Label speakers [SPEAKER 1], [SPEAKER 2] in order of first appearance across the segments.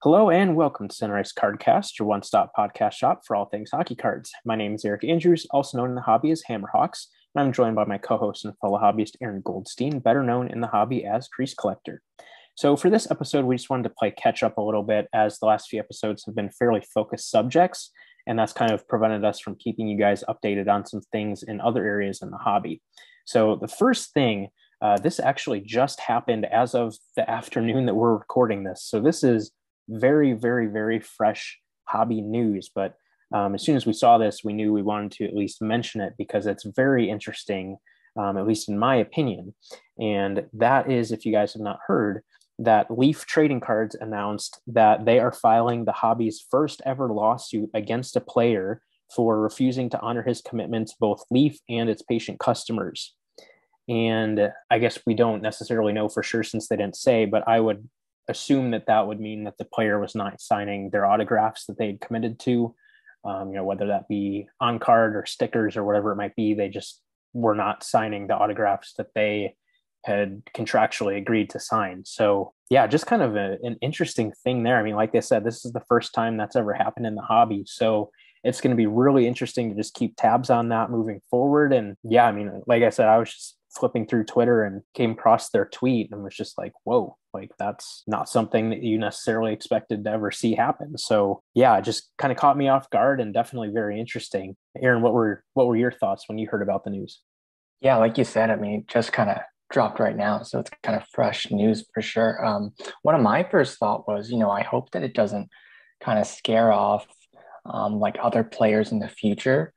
[SPEAKER 1] Hello and welcome to Sunrise Cardcast, your one-stop podcast shop for all things hockey cards. My name is Eric Andrews, also known in the hobby as Hammerhawks, and I'm joined by my co-host and fellow hobbyist Aaron Goldstein, better known in the hobby as Crease Collector. So for this episode, we just wanted to play catch up a little bit, as the last few episodes have been fairly focused subjects, and that's kind of prevented us from keeping you guys updated on some things in other areas in the hobby. So the first thing, this actually just happened as of the afternoon that we're recording this. So this is very, very, very fresh hobby news. But as soon as we saw this, we knew we wanted to at least mention it because it's very interesting, at least in my opinion. And that is, if you guys have not heard, that Leaf Trading Cards announced that they are filing the hobby's first ever lawsuit against a player for refusing to honor his commitments, both Leaf and its patient customers. And I guess we don't necessarily know for sure since they didn't say, but I would assume that that would mean that the player was not signing their autographs that they'd committed to, whether that be on card or stickers or whatever it might be. They just were not signing the autographs that they had contractually agreed to sign. So yeah, just kind of an interesting thing there. I mean, like I said, this is the first time that's ever happened in the hobby. So it's going to be really interesting to just keep tabs on that moving forward. And yeah, I mean, like I said, I was just flipping through Twitter and came across their tweet and was just like, whoa, like that's not something that you necessarily expected to ever see happen. So yeah, it just kind of caught me off guard and definitely very interesting. Aaron, what were your thoughts when you heard about the news?
[SPEAKER 2] Yeah, like you said, I mean, it just kind of dropped right now. So it's kind of fresh news for sure. One of my first thought was, I hope that it doesn't kind of scare off like other players in the future,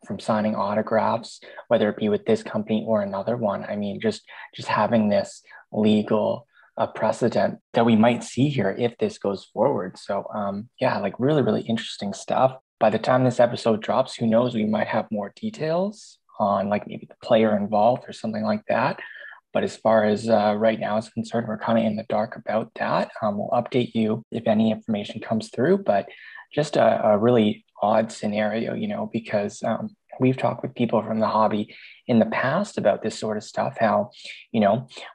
[SPEAKER 2] from signing autographs, whether it be with this company or another one. I mean, just having this legal precedent that we might see here if this goes forward. So yeah, like really, really interesting stuff. By the time this episode drops, who knows, we might have more details on like maybe the player involved or something like that. But as far as right now is concerned, we're kind of in the dark about that. We'll update you if any information comes through, but just a really odd scenario, because we've talked with people from the hobby in the past about this sort of stuff, how,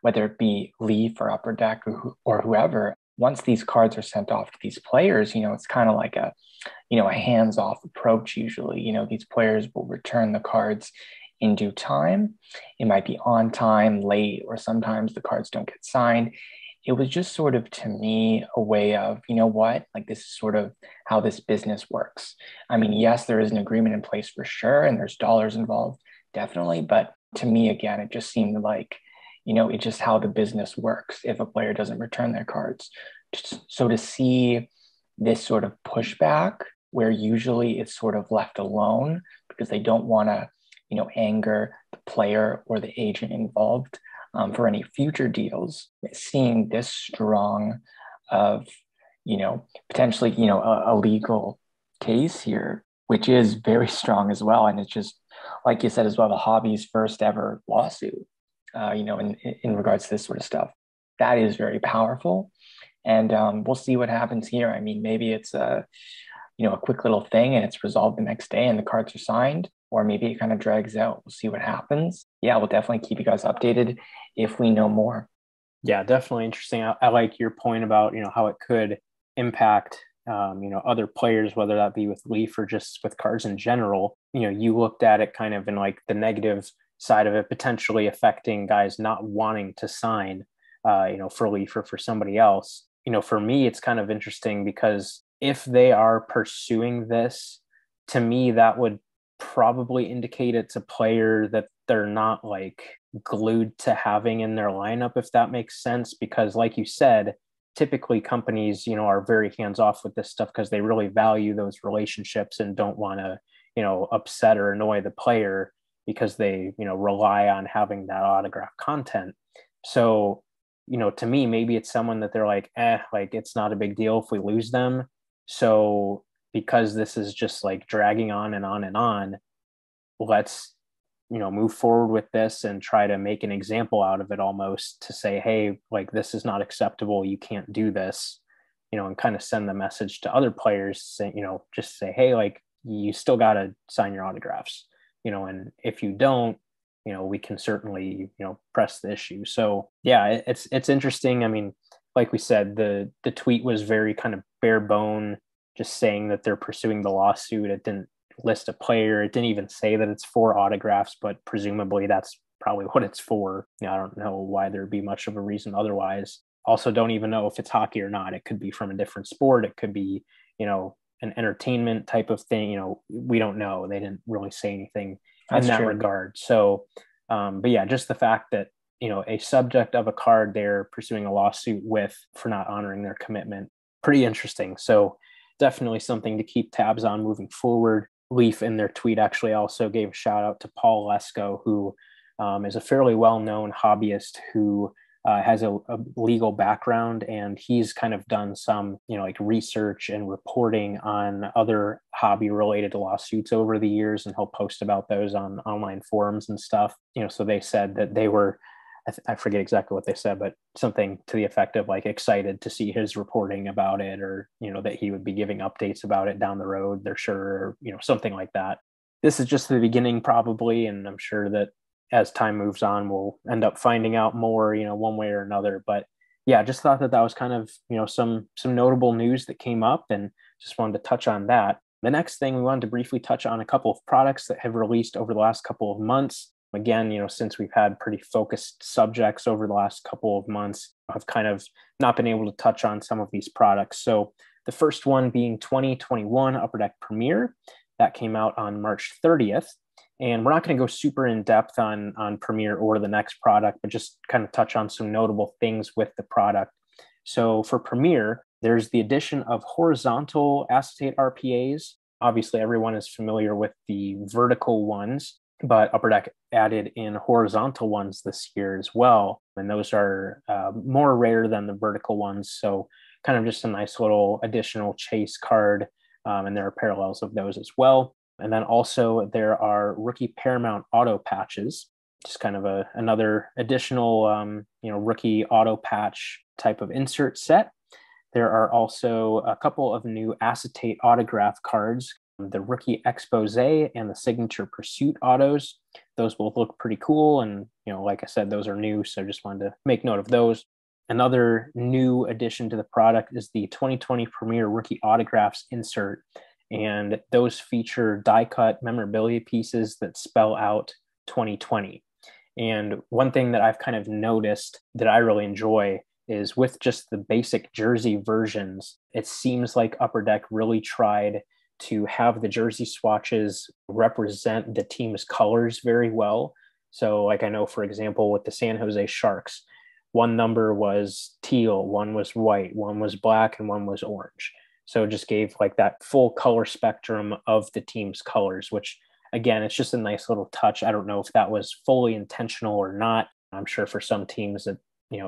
[SPEAKER 2] whether it be Leaf or Upper Deck or whoever, once these cards are sent off to these players, it's kind of like a hands-off approach usually. These players will return the cards in due time. It might be on time, late, or sometimes the cards don't get signed. It was just sort of, to me, a way of, like this is sort of how this business works. I mean, yes, there is an agreement in place for sure, and there's dollars involved, definitely. But to me, again, it just seemed like, it's just how the business works if a player doesn't return their cards. So to see this sort of pushback where usually it's sort of left alone because they don't want to, anger the player or the agent involved for any future deals, seeing this strong of, potentially, a legal case here, which is very strong as well. And it's just, like you said as well, the hobby's first ever lawsuit, in regards to this sort of stuff. That is very powerful. And we'll see what happens here. I mean, maybe it's a quick little thing and it's resolved the next day and the cards are signed, or maybe it kind of drags out. We'll see what happens. Yeah, we'll definitely keep you guys updated if we know more.
[SPEAKER 1] Yeah, definitely interesting. I like your point about, how it could impact, other players, whether that be with Leaf or just with cards in general. You looked at it kind of in like the negative side of it, potentially affecting guys not wanting to sign, for Leaf or for somebody else. For me, it's kind of interesting because if they are pursuing this, to me, that would probably indicate it's a player that they're not like glued to having in their lineup, if that makes sense. Because like you said, typically companies, are very hands off with this stuff because they really value those relationships and don't want to, upset or annoy the player because they, rely on having that autograph content. So, to me, maybe it's someone that they're like, like it's not a big deal if we lose them. So because this is just like dragging on and on and on, let's, move forward with this and try to make an example out of it, almost to say, hey, like this is not acceptable. You can't do this, and kind of send the message to other players saying, just say, hey, like you still got to sign your autographs, and if you don't, we can certainly, press the issue. So yeah, it's interesting. I mean, like we said, the tweet was very kind of bare bone, just saying that they're pursuing the lawsuit. It didn't list a player. It didn't even say that it's for autographs, but presumably that's probably what it's for. I don't know why there'd be much of a reason otherwise. Also, don't even know if it's hockey or not. It could be from a different sport. It could be, an entertainment type of thing. We don't know. They didn't really say anything in
[SPEAKER 2] That's
[SPEAKER 1] that
[SPEAKER 2] true.
[SPEAKER 1] regard. So, but yeah, just the fact that, a subject of a card they're pursuing a lawsuit with for not honoring their commitment, pretty interesting. So, definitely something to keep tabs on moving forward. Leaf in their tweet actually also gave a shout out to Paul Lesko, who is a fairly well-known hobbyist who has a legal background, and he's kind of done some, like research and reporting on other hobby-related lawsuits over the years, and he'll post about those on online forums and stuff. So they said that they were, I forget exactly what they said, but something to the effect of like excited to see his reporting about it, or that he would be giving updates about it down the road. They're sure, or something like that. This is just the beginning, probably, and I'm sure that as time moves on, we'll end up finding out more, one way or another. But yeah, just thought that that was kind of, some notable news that came up, and just wanted to touch on that. The next thing we wanted to briefly touch on a couple of products that have released over the last couple of months. Again, since we've had pretty focused subjects over the last couple of months, I've kind of not been able to touch on some of these products. So the first one being 2021 Upper Deck Premier, that came out on March 30th. And we're not going to go super in depth on Premiere or the next product, but just kind of touch on some notable things with the product. So for Premiere, there's the addition of horizontal acetate RPAs. Obviously, everyone is familiar with the vertical ones, but Upper Deck added in horizontal ones this year as well. And those are more rare than the vertical ones. So kind of just a nice little additional chase card. And there are parallels of those as well. And then also there are rookie Paramount auto patches, just kind of another additional, rookie auto patch type of insert set. There are also a couple of new acetate autograph cards, the rookie expose and the signature pursuit autos. Those both look pretty cool. And, like I said, those are new. So just wanted to make note of those. Another new addition to the product is the 2020 Premier Rookie Autographs insert. And those feature die-cut memorabilia pieces that spell out 2020. And one thing that I've kind of noticed that I really enjoy is with just the basic jersey versions, it seems like Upper Deck really tried to have the jersey swatches represent the team's colors very well. So like I know, for example, with the San Jose Sharks, one number was teal, one was white, one was black, and one was orange. So it just gave like that full color spectrum of the team's colors, which again, it's just a nice little touch. I don't know if that was fully intentional or not. I'm sure for some teams that,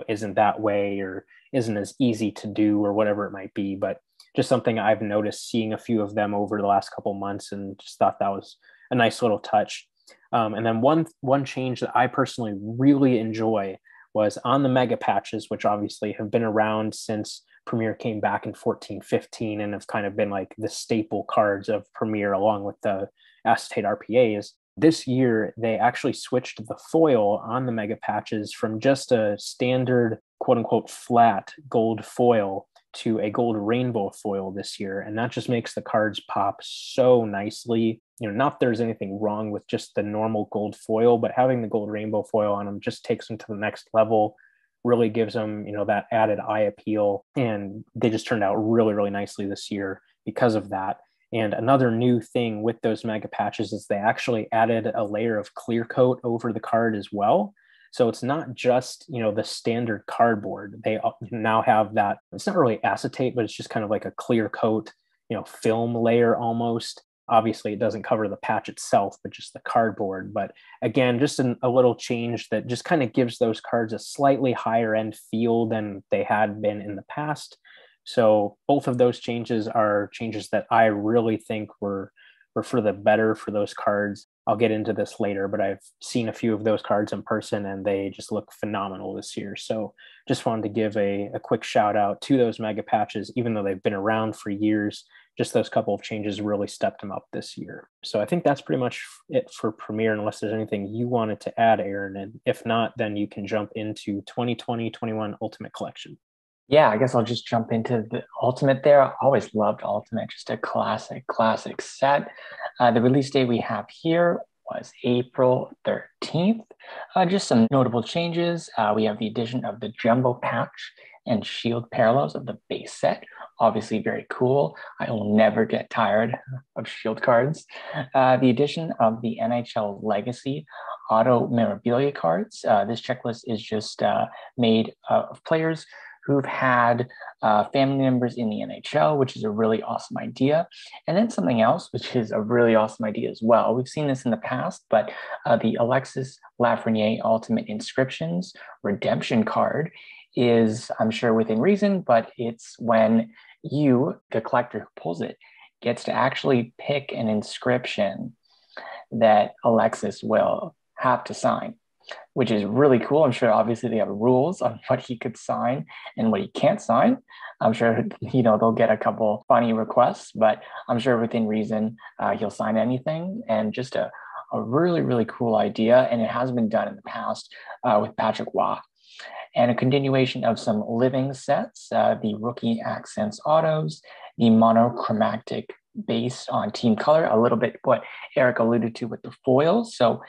[SPEAKER 1] isn't that way or isn't as easy to do or whatever it might be, but just something I've noticed seeing a few of them over the last couple months, and just thought that was a nice little touch. And then one change that I personally really enjoy was on the mega patches, which obviously have been around since Premiere came back in 14-15 and have kind of been like the staple cards of Premiere along with the acetate RPAs. This year, they actually switched the foil on the mega patches from just a standard quote unquote flat gold foil to a gold rainbow foil this year. And that just makes the cards pop so nicely. Not that there's anything wrong with just the normal gold foil, but having the gold rainbow foil on them just takes them to the next level, really gives them, that added eye appeal. And they just turned out really, really nicely this year because of that. And another new thing with those mega patches is they actually added a layer of clear coat over the card as well. So it's not just, the standard cardboard. They now have that. It's not really acetate, but it's just kind of like a clear coat, film layer almost. Obviously, it doesn't cover the patch itself, but just the cardboard. But again, just a little change that just kind of gives those cards a slightly higher end feel than they had been in the past. So both of those changes are changes that I really think were for the better for those cards. I'll get into this later, but I've seen a few of those cards in person and they just look phenomenal this year. So just wanted to give a quick shout out to those mega patches, even though they've been around for years. Just those couple of changes really stepped them up this year. So I think that's pretty much it for Premiere, unless there's anything you wanted to add, Aaron. And if not, then you can jump into 2020-21 Ultimate Collection.
[SPEAKER 2] Yeah, I guess I'll just jump into the Ultimate there. I always loved Ultimate, just a classic set. The release date we have here was April 13th. Just some notable changes. We have the addition of the Jumbo Patch and Shield parallels of the base set. Obviously, very cool. I will never get tired of Shield cards. The addition of the NHL Legacy Auto Memorabilia cards. This checklist is just made of players who've had family members in the NHL, which is a really awesome idea. And then something else, which is a really awesome idea as well. We've seen this in the past, but the Alexis Lafreniere Ultimate Inscriptions redemption card is, I'm sure within reason, but it's when you, the collector who pulls it, gets to actually pick an inscription that Alexis will have to sign, which is really cool. I'm sure obviously they have rules on what he could sign and what he can't sign. I'm sure, they'll get a couple funny requests, but I'm sure within reason, he'll sign anything. And just a really, really cool idea. And it has been done in the past with Patrick Waugh. And a continuation of some living sets, the rookie accents autos, the monochromatic based on team color, a little bit what Eric alluded to with the foils. So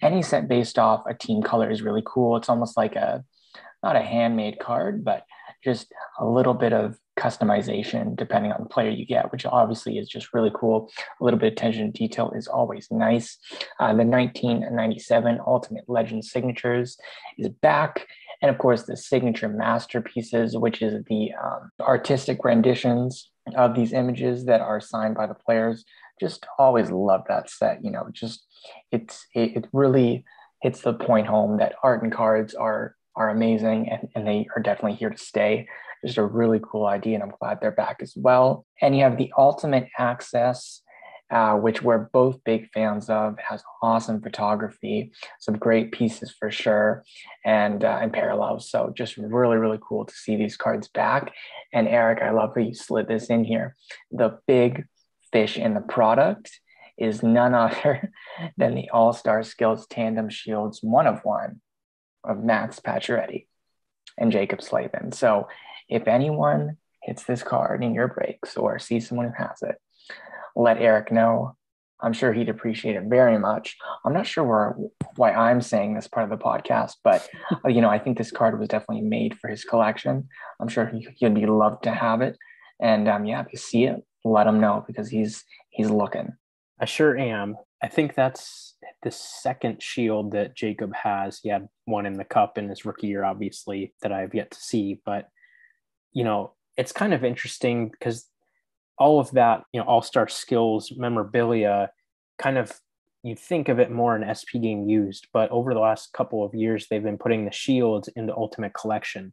[SPEAKER 2] any set based off a team color is really cool. It's almost like not a handmade card, but just a little bit of customization depending on the player you get, which obviously is just really cool. A little bit of attention to detail is always nice. The 1997 Ultimate Legend Signatures is back. And of course, the signature masterpieces, which is the artistic renditions of these images that are signed by the players. Just always love that set. Just it really hits the point home that art and cards are amazing, and they are definitely here to stay. Just a really cool idea, and I'm glad they're back as well. And you have the Ultimate Access, which we're both big fans of. Has awesome photography, some great pieces for sure, and parallels. So just really, really cool to see these cards back. And Eric, I love how you slid this in here. The big fish in the product is none other than the All-Star Skills Tandem Shields 1 of 1 of Max Pacioretty and Jacob Slavin. So if anyone hits this card in your breaks or sees someone who has it, let Eric know. I'm sure he'd appreciate it very much. I'm not sure why I'm saying this part of the podcast, but I think this card was definitely made for his collection. I'm sure he'd be loved to have it. And if you see it, let him know because he's looking.
[SPEAKER 1] I sure am. I think that's the second shield that Jacob has. He had one in the cup in his rookie year, obviously, that I've yet to see. But, it's kind of interesting because all of that, all-star skills memorabilia, kind of, you think of it more in SP game used, but over the last couple of years, they've been putting the shields in the Ultimate Collection.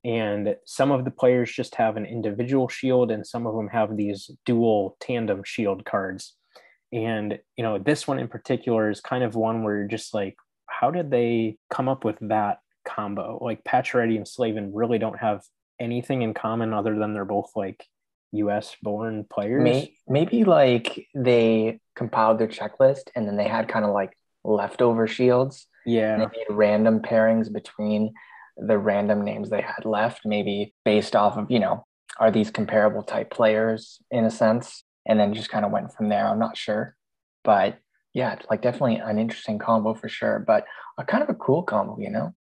[SPEAKER 1] And some of the players just have an individual shield, and some of them have these dual tandem shield cards. And, this one in particular is kind of one where you're just like, how did they come up with that combo? Like Pacioretty and Slavin really don't have anything in common other than they're both like US born players.
[SPEAKER 2] Maybe like they compiled their checklist and then they had kind of like leftover shields. And they
[SPEAKER 1] Yeah.
[SPEAKER 2] made random pairings between the random names they had left, maybe based off of, are these comparable type players in a sense? And then just kind of went from there. I'm not sure. But yeah, it's like definitely an interesting combo for sure, but a kind of a cool combo.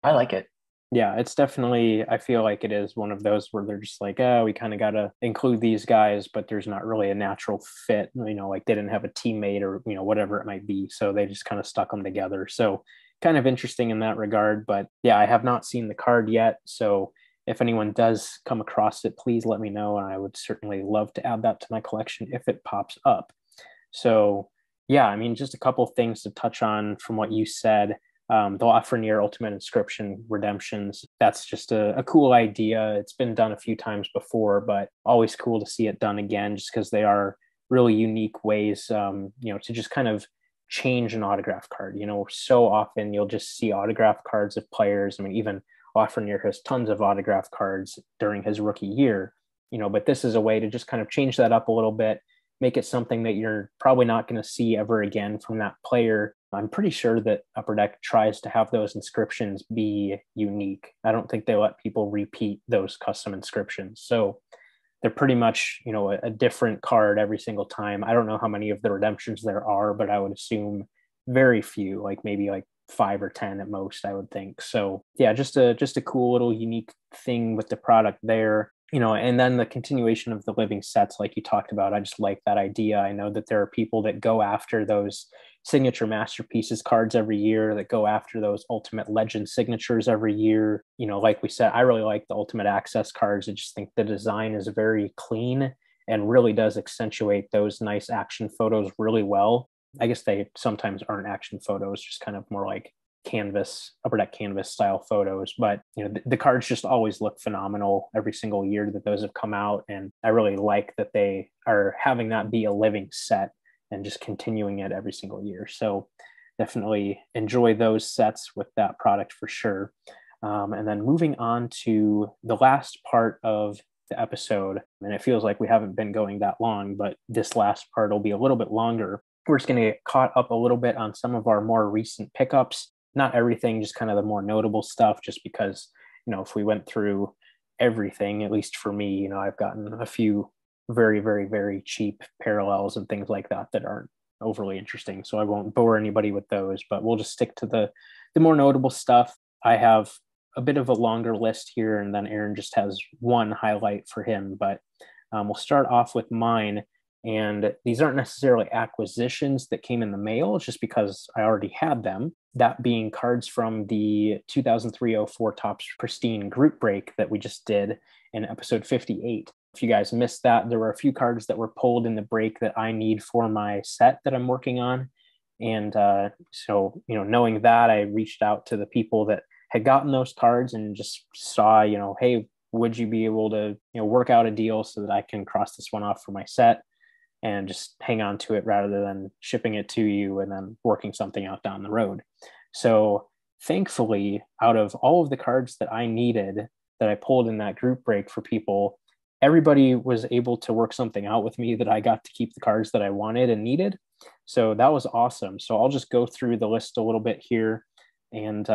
[SPEAKER 2] I like it.
[SPEAKER 1] Yeah, it's definitely, I feel like it is one of those where they're just like, oh, we kind of got to include these guys, but there's not really a natural fit, like they didn't have a teammate or, whatever it might be. So they just kind of stuck them together. So kind of interesting in that regard. But yeah, I have not seen the card yet. So if anyone does come across it, please let me know. And I would certainly love to add that to my collection if it pops up. So yeah, I mean, just a couple of things to touch on from what you said. The Lafreniere Ultimate Inscription Redemptions. That's just a cool idea. It's been done a few times before, but always cool to see it done again just because they are really unique ways, to just kind of change an autograph card. So often you'll just see autograph cards of players. I mean, even Lafreniere has tons of autograph cards during his rookie year, but this is a way to just kind of change that up a little bit, make it something that you're probably not going to see ever again from that player. I'm pretty sure that Upper Deck tries to have those inscriptions be unique. I don't think they let people repeat those custom inscriptions. So they're pretty much, a different card every single time. I don't know how many of the redemptions there are, but I would assume very few, like maybe like 5 or 10 at most, I would think. So yeah, just a cool little unique thing with the product there. And then the continuation of the living sets, like you talked about, I just like that idea. I know that there are people that go after those signature masterpieces cards every year, that go after those ultimate legend signatures every year. Like we said, I really like the ultimate access cards. I just think the design is very clean and really does accentuate those nice action photos really well. I guess they sometimes aren't action photos, just kind of more like canvas, Upper Deck canvas style photos. But the cards just always look phenomenal every single year that those have come out, and I really like that they are having that be a living set and just continuing it every single year. So definitely enjoy those sets with that product for sure. And then moving on to the last part of the episode, and it feels like we haven't been going that long, but this last part will be a little bit longer. We're just going to get caught up a little bit on some of our more recent pickups. Not everything, just kind of the more notable stuff, just because, if we went through everything, at least for me, I've gotten a few very, very, very cheap parallels and things like that that aren't overly interesting. So I won't bore anybody with those, but we'll just stick to the more notable stuff. I have a bit of a longer list here, and then Aaron just has one highlight for him, but we'll start off with mine. And these aren't necessarily acquisitions that came in the mail, just because I already had them. That being cards from the 2003-04 Topps Pristine group break that we just did in episode 58. If you guys missed that, there were a few cards that were pulled in the break that I need for my set that I'm working on. And so, knowing that, I reached out to the people that had gotten those cards and just saw, hey, would you be able to, work out a deal so that I can cross this one off for my set and just hang on to it rather than shipping it to you and then working something out down the road. So thankfully, out of all of the cards that I needed that I pulled in that group break for people, everybody was able to work something out with me that I got to keep the cards that I wanted and needed. So that was awesome. So I'll just go through the list a little bit here and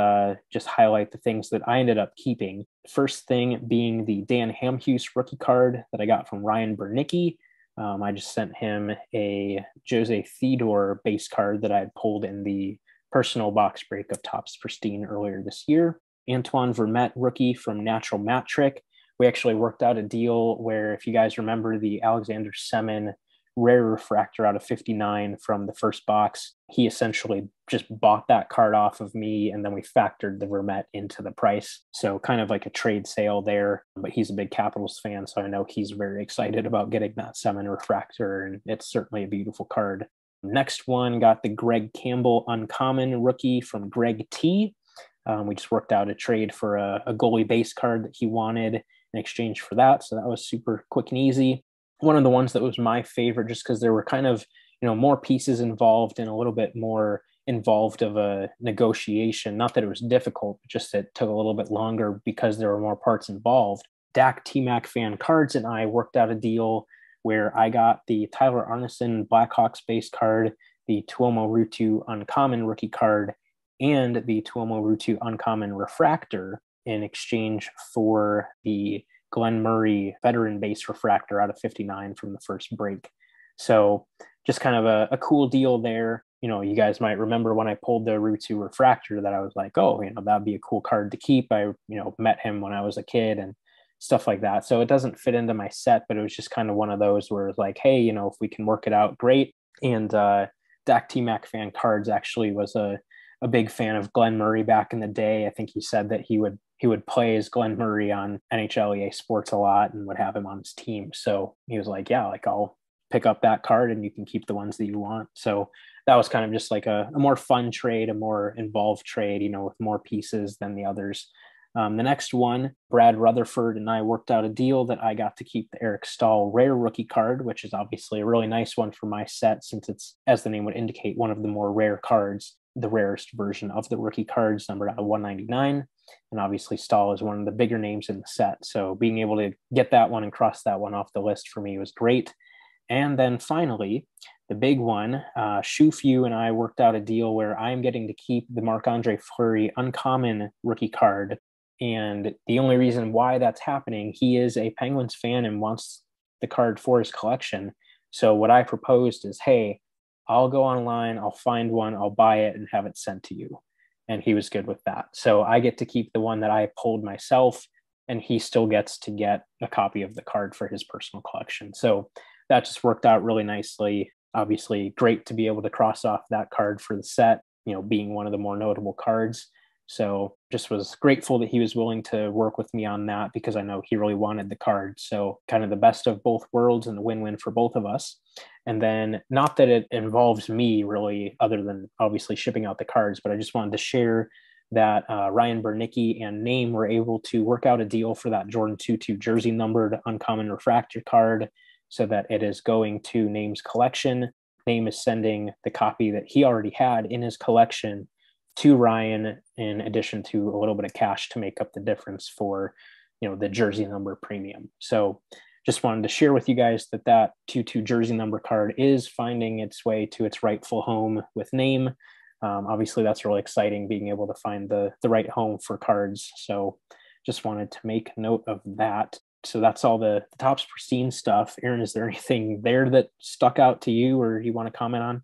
[SPEAKER 1] just highlight the things that I ended up keeping. First thing being the Dan Hamhuis rookie card that I got from Ryan Bernicki. I just sent him a Jose Theodore base card that I had pulled in the personal box break of Topps Pristine earlier this year. Antoine Vermette rookie from Natural Matte Trick. We actually worked out a deal where, if you guys remember the Alexander Semin rare refractor out of 59 from the first box, he essentially just bought that card off of me, and then we factored the Vermette into the price. So kind of like a trade sale there, but he's a big Capitals fan, so I know he's very excited about getting that Semin refractor, and it's certainly a beautiful card. Next one, got the Greg Campbell uncommon rookie from Greg T. We just worked out a trade for a goalie base card that he wanted in exchange for that, so that was super quick and easy. One of the ones that was my favorite, just because there were kind of, more pieces involved and a little bit more involved of a negotiation. Not that it was difficult, just it took a little bit longer because there were more parts involved. Dak T-Mac fan cards and I worked out a deal where I got the Tyler Arneson Blackhawks base card, the Tuomo Ruutu uncommon rookie card, and the Tuomo Ruutu uncommon refractor in exchange for the Glenn Murray veteran base refractor out of 59 from the first break. So just kind of a cool deal there. You guys might remember when I pulled the Ruutu refractor that I was like, oh, that'd be a cool card to keep. I, met him when I was a kid and stuff like that. So it doesn't fit into my set, but it was just kind of one of those where it's like, hey, if we can work it out, great. And Dak T-Mac fan cards actually was a big fan of Glenn Murray back in the day. I think he said that he would play as Glenn Murray on NHL EA Sports a lot and would have him on his team. So he was like, yeah, like I'll pick up that card and you can keep the ones that you want. So that was kind of just like a more fun trade, a more involved trade, with more pieces than the others. The next one, Brad Rutherford and I worked out a deal that I got to keep the Eric Stahl rare rookie card, which is obviously a really nice one for my set since it's, as the name would indicate, one of the more rare cards, the rarest version of the rookie cards, numbered out of 199. And obviously Stahl is one of the bigger names in the set. So being able to get that one and cross that one off the list for me was great. And then finally, the big one, Shufu and I worked out a deal where I'm getting to keep the Marc-Andre Fleury uncommon rookie card. And the only reason why that's happening, he is a Penguins fan and wants the card for his collection. So what I proposed is, hey, I'll go online, I'll find one, I'll buy it and have it sent to you. And he was good with that. So I get to keep the one that I pulled myself, and he still gets to get a copy of the card for his personal collection. So that just worked out really nicely. Obviously, great to be able to cross off that card for the set, being one of the more notable cards. So just was grateful that he was willing to work with me on that because I know he really wanted the card. So kind of the best of both worlds and a win-win for both of us. And then not that it involves me really, other than obviously shipping out the cards, but I just wanted to share that Ryan Bernicki and Name were able to work out a deal for that Jordan 2-2 jersey numbered uncommon refractor card so that it is going to Name's collection. Name is sending the copy that he already had in his collection to Ryan, in addition to a little bit of cash to make up the difference for, the jersey number premium. So just wanted to share with you guys that 2-2 jersey number card is finding its way to its rightful home with Name. Obviously, that's really exciting, being able to find the right home for cards. So just wanted to make note of that. So that's all the Topps Pristine stuff. Aaron, is there anything there that stuck out to you or you want to comment on?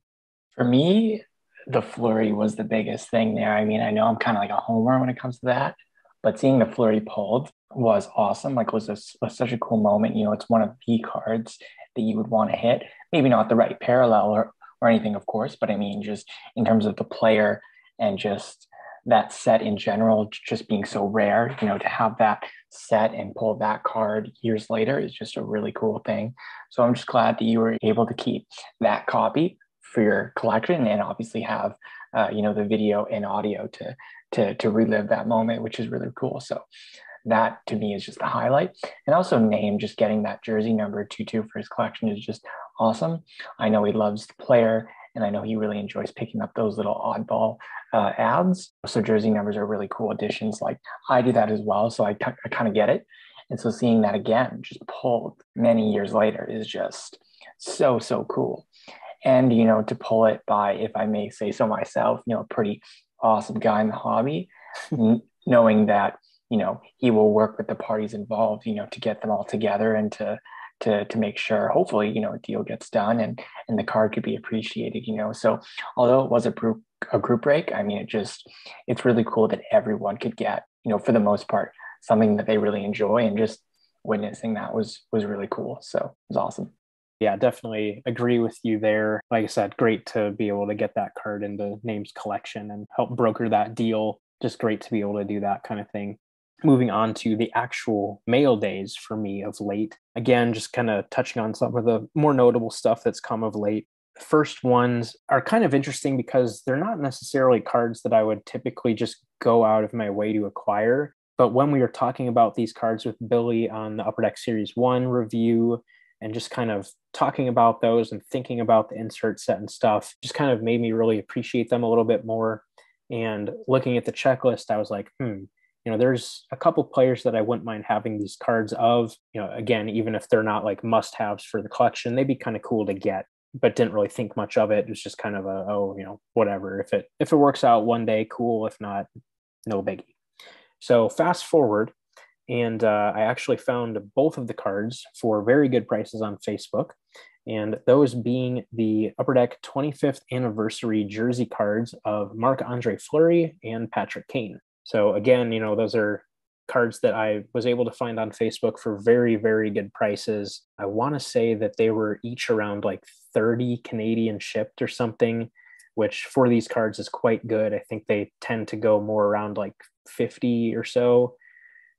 [SPEAKER 2] For me, the Flurry was the biggest thing there. I mean, I know I'm kind of like a homer when it comes to that, but seeing the Flurry pulled was awesome. Like, it was such a cool moment. It's one of the cards that you would want to hit. Maybe not the right parallel or anything, of course, but I mean, just in terms of the player and just that set in general, just being so rare, to have that set and pull that card years later is just a really cool thing. So I'm just glad that you were able to keep that copy for your collection and obviously have the video and audio to relive that moment, which is really cool. So that to me is just a highlight. And also Name just getting that jersey number 2-2 for his collection is just awesome. I know he loves the player and I know he really enjoys picking up those little oddball ads. So jersey numbers are really cool additions. Like, I do that as well, so I kind of get it. And so seeing that again just pulled many years later is just so cool. And, to pull it by, if I may say so myself, a pretty awesome guy in the hobby, knowing that, he will work with the parties involved, to get them all together and to make sure, hopefully, a deal gets done and the card could be appreciated, So although it was a group break, I mean, it's really cool that everyone could get, for the most part, something that they really enjoy, and just witnessing that was really cool. So it was awesome.
[SPEAKER 1] Yeah, definitely agree with you there. Like I said, great to be able to get that card into Name's collection and help broker that deal. Just great to be able to do that kind of thing. Moving on to the actual mail days for me of late. Again, just kind of touching on some of the more notable stuff that's come of late. The first ones are kind of interesting because they're not necessarily cards that I would typically just go out of my way to acquire. But when we were talking about these cards with Billy on the Upper Deck Series 1 review, and just kind of talking about those and thinking about the insert set and stuff just kind of made me really appreciate them a little bit more. And looking at the checklist, I was like, there's a couple players that I wouldn't mind having these cards of, again, even if they're not like must-haves for the collection, they'd be kind of cool to get, but didn't really think much of it. It was just kind of whatever. If it works out one day, cool. If not, no biggie. So fast forward, and I actually found both of the cards for very good prices on Facebook, and those being the Upper Deck 25th anniversary jersey cards of Marc-Andre Fleury and Patrick Kane. So again, those are cards that I was able to find on Facebook for very, very good prices. I want to say that they were each around like 30 Canadian shipped or something, which for these cards is quite good. I think they tend to go more around like 50 or so,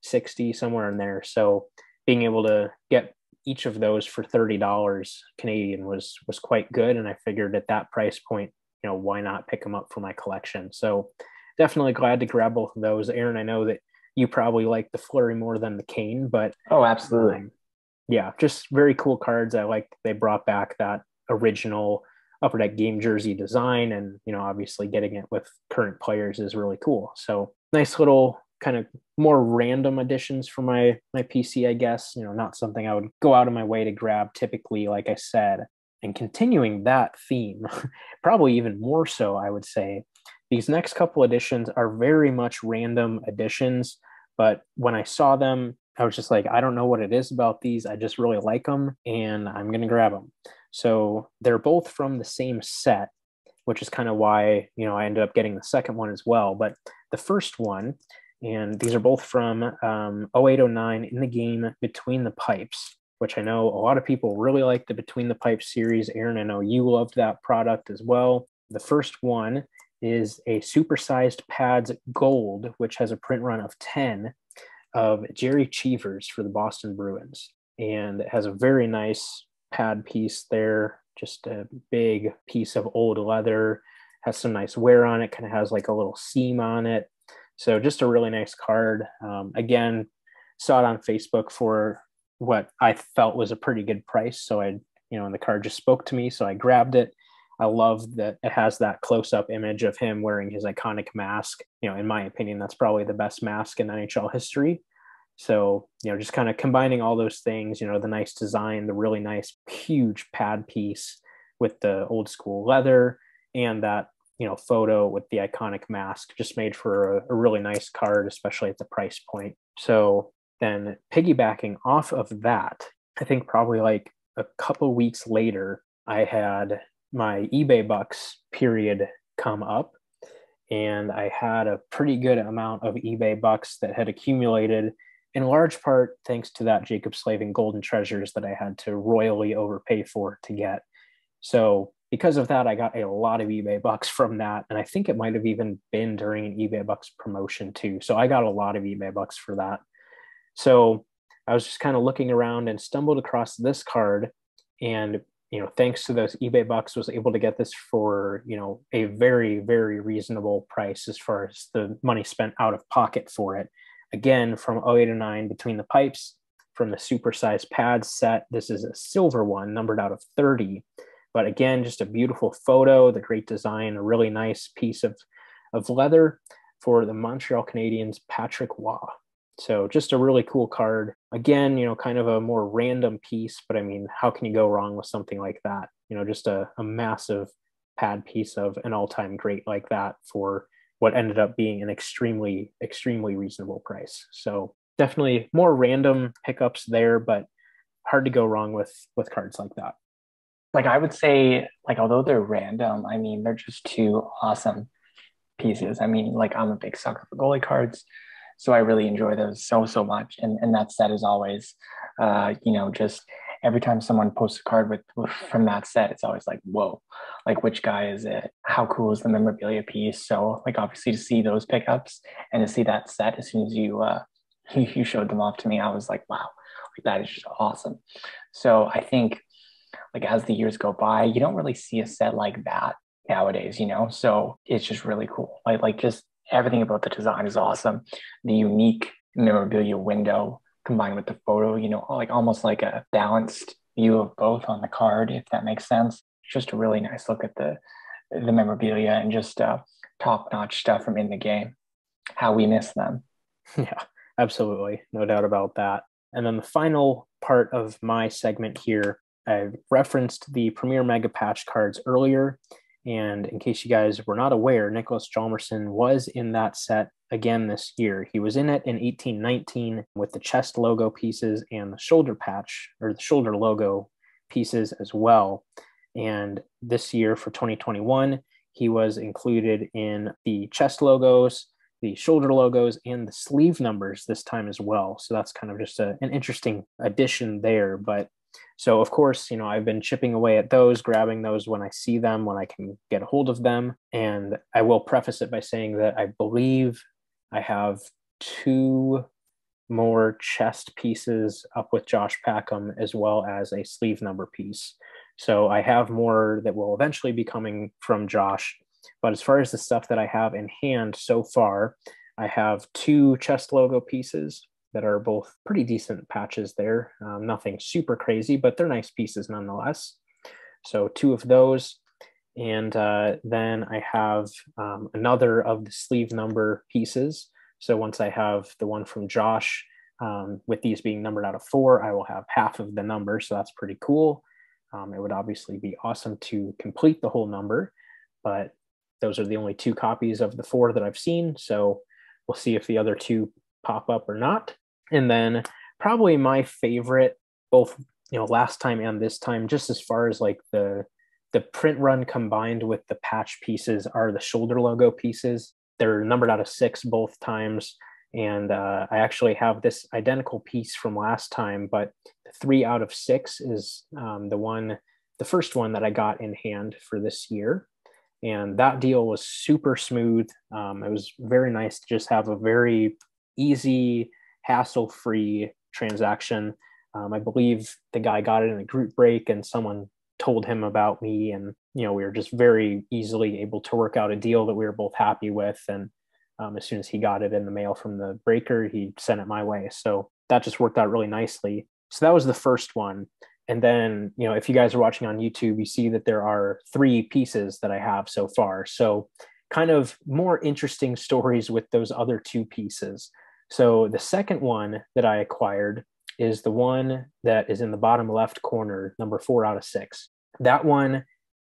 [SPEAKER 1] 60, somewhere in there. So being able to get each of those for $30 Canadian was quite good. And I figured at that price point, why not pick them up for my collection? So definitely glad to grab both of those. Aaron, I know that you probably like the Flurry more than the Kane, but
[SPEAKER 2] oh, absolutely.
[SPEAKER 1] Yeah, just very cool cards. I like they brought back that original Upper Deck game jersey design, and obviously getting it with current players is really cool. So nice little kind of more random additions for my PC, I guess. Not something I would go out of my way to grab typically, like I said. And continuing that theme, probably even more so, I would say, these next couple editions are very much random editions. But when I saw them, I was just like, I don't know what it is about these. I just really like them and I'm going to grab them. So they're both from the same set, which is kind of why, I ended up getting the second one as well. But the first one, and these are both from 0809 in the game Between the Pipes, which I know a lot of people really like the Between the Pipes series. Aaron, I know you loved that product as well. The first one is a supersized pads gold, which has a print run of 10 of Jerry Cheevers for the Boston Bruins. And it has a very nice pad piece there, just a big piece of old leather, has some nice wear on it, kind of has like a little seam on it. So just a really nice card. Again, saw it on Facebook for what I felt was a pretty good price. So and the card just spoke to me. So I grabbed it. I love that it has that close-up image of him wearing his iconic mask. In my opinion, that's probably the best mask in NHL history. So, just kind of combining all those things, the nice design, the really nice, huge pad piece with the old school leather and that, photo with the iconic mask just made for a really nice card, especially at the price point. So then piggybacking off of that, I think probably like a couple weeks later, I had my eBay bucks period come up, and I had a pretty good amount of eBay bucks that had accumulated in large part thanks to that Jacob Slavin Golden Treasures that I had to royally overpay for to get. So because of that, I got a lot of eBay bucks from that. And I think it might have even been during an eBay bucks promotion too. So I got a lot of eBay bucks for that. So I was just kind of looking around and stumbled across this card, and thanks to those eBay bucks, was able to get this for a very, very reasonable price as far as the money spent out of pocket for it. Again, from 0809 Between the Pipes, from the supersized pads set. This is a silver one, numbered out of 30. But again, just a beautiful photo, the great design, a really nice piece of leather for the Montreal Canadiens, Patrick Waugh. So just a really cool card. Again, kind of a more random piece, but I mean, how can you go wrong with something like that? Just a massive pad piece of an all-time great like that for what ended up being an extremely, extremely reasonable price. So definitely more random pickups there, but hard to go wrong with cards like that.
[SPEAKER 2] Like I would say, like although they're random, I mean they're just two awesome pieces. I mean, like I'm a big sucker for goalie cards, so I really enjoy those so much. And that set is always, just every time someone posts a card with from that set, it's always like, whoa, like which guy is it? How cool is the memorabilia piece? So like obviously to see those pickups and to see that set as soon as you showed them off to me, I was like, wow, like that is just awesome. So I think like as the years go by, you don't really see a set like that nowadays, so it's just really cool. Like just everything about the design is awesome. The unique memorabilia window combined with the photo, like almost like a balanced view of both on the card, if that makes sense. Just a really nice look at the memorabilia and just top-notch stuff from in the game. How we miss them.
[SPEAKER 1] Yeah, absolutely. No doubt about that. And then the final part of my segment here, I referenced the Premier Mega Patch cards earlier. And in case you guys were not aware, Nicholas Hjalmarsson was in that set again this year. He was in it in 1819 with the chest logo pieces and the shoulder patch or the shoulder logo pieces as well. And this year for 2021, he was included in the chest logos, the shoulder logos, and the sleeve numbers this time as well. So that's kind of just an interesting addition there. But so, of course, I've been chipping away at those, grabbing those when I see them, when I can get a hold of them. And I will preface it by saying that I believe I have 2 more chest pieces up with Josh Packham, as well as a sleeve number piece. So I have more that will eventually be coming from Josh. But as far as the stuff that I have in hand so far, I have 2 chest logo pieces that are both pretty decent patches there. Nothing super crazy, but they're nice pieces nonetheless. So 2 of those. And then I have another of the sleeve number pieces. So once I have the one from Josh, with these being numbered out of 4, I will have half of the number. So that's pretty cool. It would obviously be awesome to complete the whole number, but those are the only 2 copies of the 4 that I've seen. So we'll see if the other 2 pop up or not. And then probably my favorite, both last time and this time, just as far as like the print run combined with the patch pieces, are the shoulder logo pieces. They're numbered out of 6 both times. And I actually have this identical piece from last time, but 3 out of 6 is the first one that I got in hand for this year. And that deal was super smooth. It was very nice to just have a very easy, hassle-free transaction. I believe the guy got it in a group break and someone told him about me, and we were just very easily able to work out a deal that we were both happy with. And as soon as he got it in the mail from the breaker, he sent it my way. So that just worked out really nicely. So that was the first one. And then, if you guys are watching on YouTube, you see that there are 3 pieces that I have so far. So kind of more interesting stories with those other 2 pieces. So the second one that I acquired is the one that is in the bottom left corner, number 4 out of 6. That one,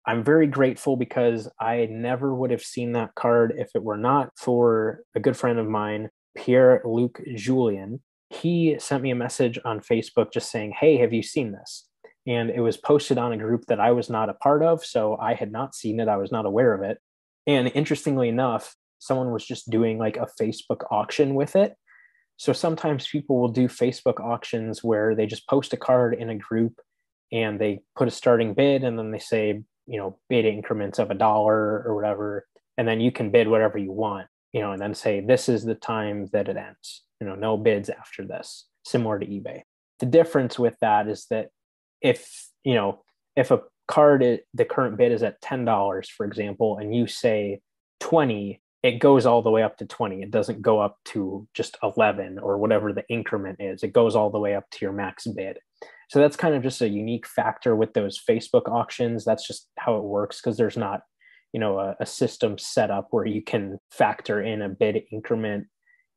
[SPEAKER 1] I'm very grateful because I never would have seen that card if it were not for a good friend of mine, Pierre-Luc Julien. He sent me a message on Facebook just saying, hey, have you seen this? And it was posted on a group that I was not a part of, so I had not seen it. I was not aware of it. And interestingly enough, someone was just doing like a Facebook auction with it. So sometimes people will do Facebook auctions where they just post a card in a group and they put a starting bid and then they say, bid increments of $1 or whatever. And then you can bid whatever you want, and then say, this is the time that it ends. No bids after this, similar to eBay. The difference with that is that if a card, the current bid is at $10, for example, and you say 20, it goes all the way up to 20. It doesn't go up to just 11 or whatever the increment is. It goes all the way up to your max bid. So that's kind of just a unique factor with those Facebook auctions. That's just how it works, because there's not, a system set up where you can factor in a bid increment,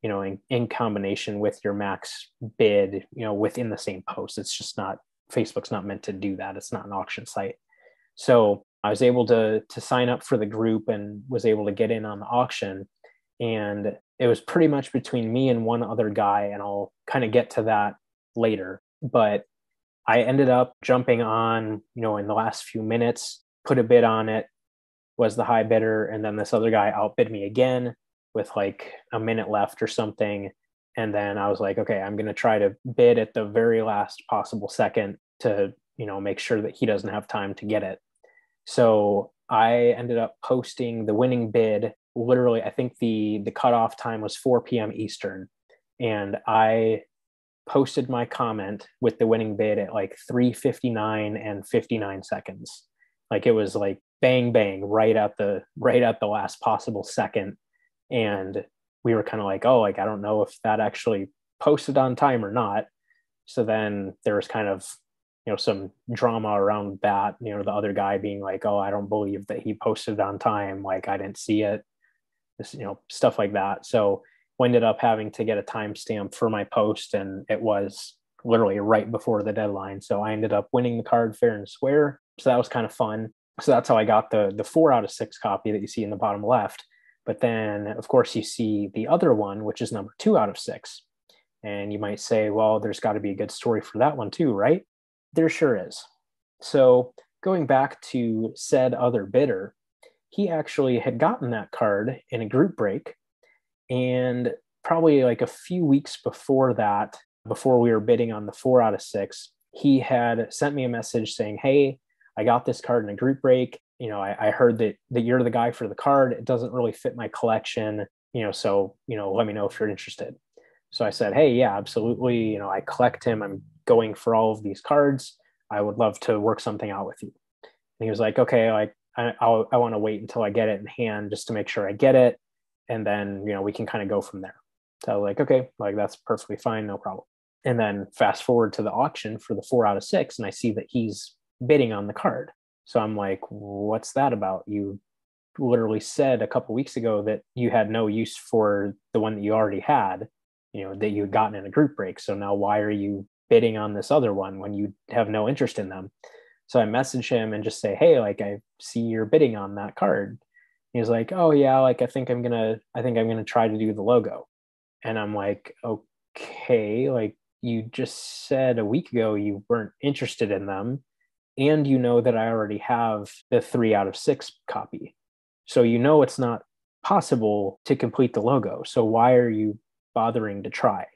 [SPEAKER 1] in combination with your max bid, within the same post. It's just not, Facebook's not meant to do that. It's not an auction site. So I was able to sign up for the group and was able to get in on the auction. And it was pretty much between me and one other guy, and I'll kind of get to that later. But I ended up jumping on, in the last few minutes, put a bid on it, was the high bidder. And then this other guy outbid me again with like a minute left or something. And then I was like, okay, I'm going to try to bid at the very last possible second to, make sure that he doesn't have time to get it. So I ended up posting the winning bid. Literally, I think the cutoff time was 4 p.m. Eastern. And I posted my comment with the winning bid at like 3:59 and 59 seconds. Like it was like bang, bang, right at the last possible second. And we were kind of like, oh, like, I don't know if that actually posted on time or not. So then there was kind of, some drama around that, the other guy being like, oh, I don't believe that he posted on time. Like, I didn't see it, this, stuff like that. So we ended up having to get a timestamp for my post, and it was literally right before the deadline. So I ended up winning the card fair and square. So that was kind of fun. So that's how I got the 4 out of 6 copy that you see in the bottom left. But then, of course, you see the other one, which is number 2 out of 6. And you might say, well, there's got to be a good story for that one too, right? There sure is. So going back to said other bidder, he actually had gotten that card in a group break. And probably like a few weeks before that, before we were bidding on the 4 out of 6, he had sent me a message saying, hey, I got this card in a group break. I heard that you're the guy for the card. It doesn't really fit my collection, so, let me know if you're interested. So I said, hey, yeah, absolutely. I collect him. I'm going for all of these cards. I would love to work something out with you. And he was like, okay, like I want to wait until I get it in hand just to make sure I get it. And then, we can kind of go from there. So like, okay, like that's perfectly fine. No problem. And then fast forward to the auction for the 4 out of 6. And I see that he's bidding on the card. So I'm like, what's that about? You literally said a couple weeks ago that you had no use for the one that you already had, that you had gotten in a group break. So now why are you bidding on this other one when you have no interest in them? So I message him and just say, hey, like I see you're bidding on that card. He's like, oh yeah, like I think I'm gonna try to do the logo. And I'm like, okay, like you just said a week ago you weren't interested in them. And you know that I already have the 3 out of 6 copy. So you know it's not possible to complete the logo. So why are you bothering to try?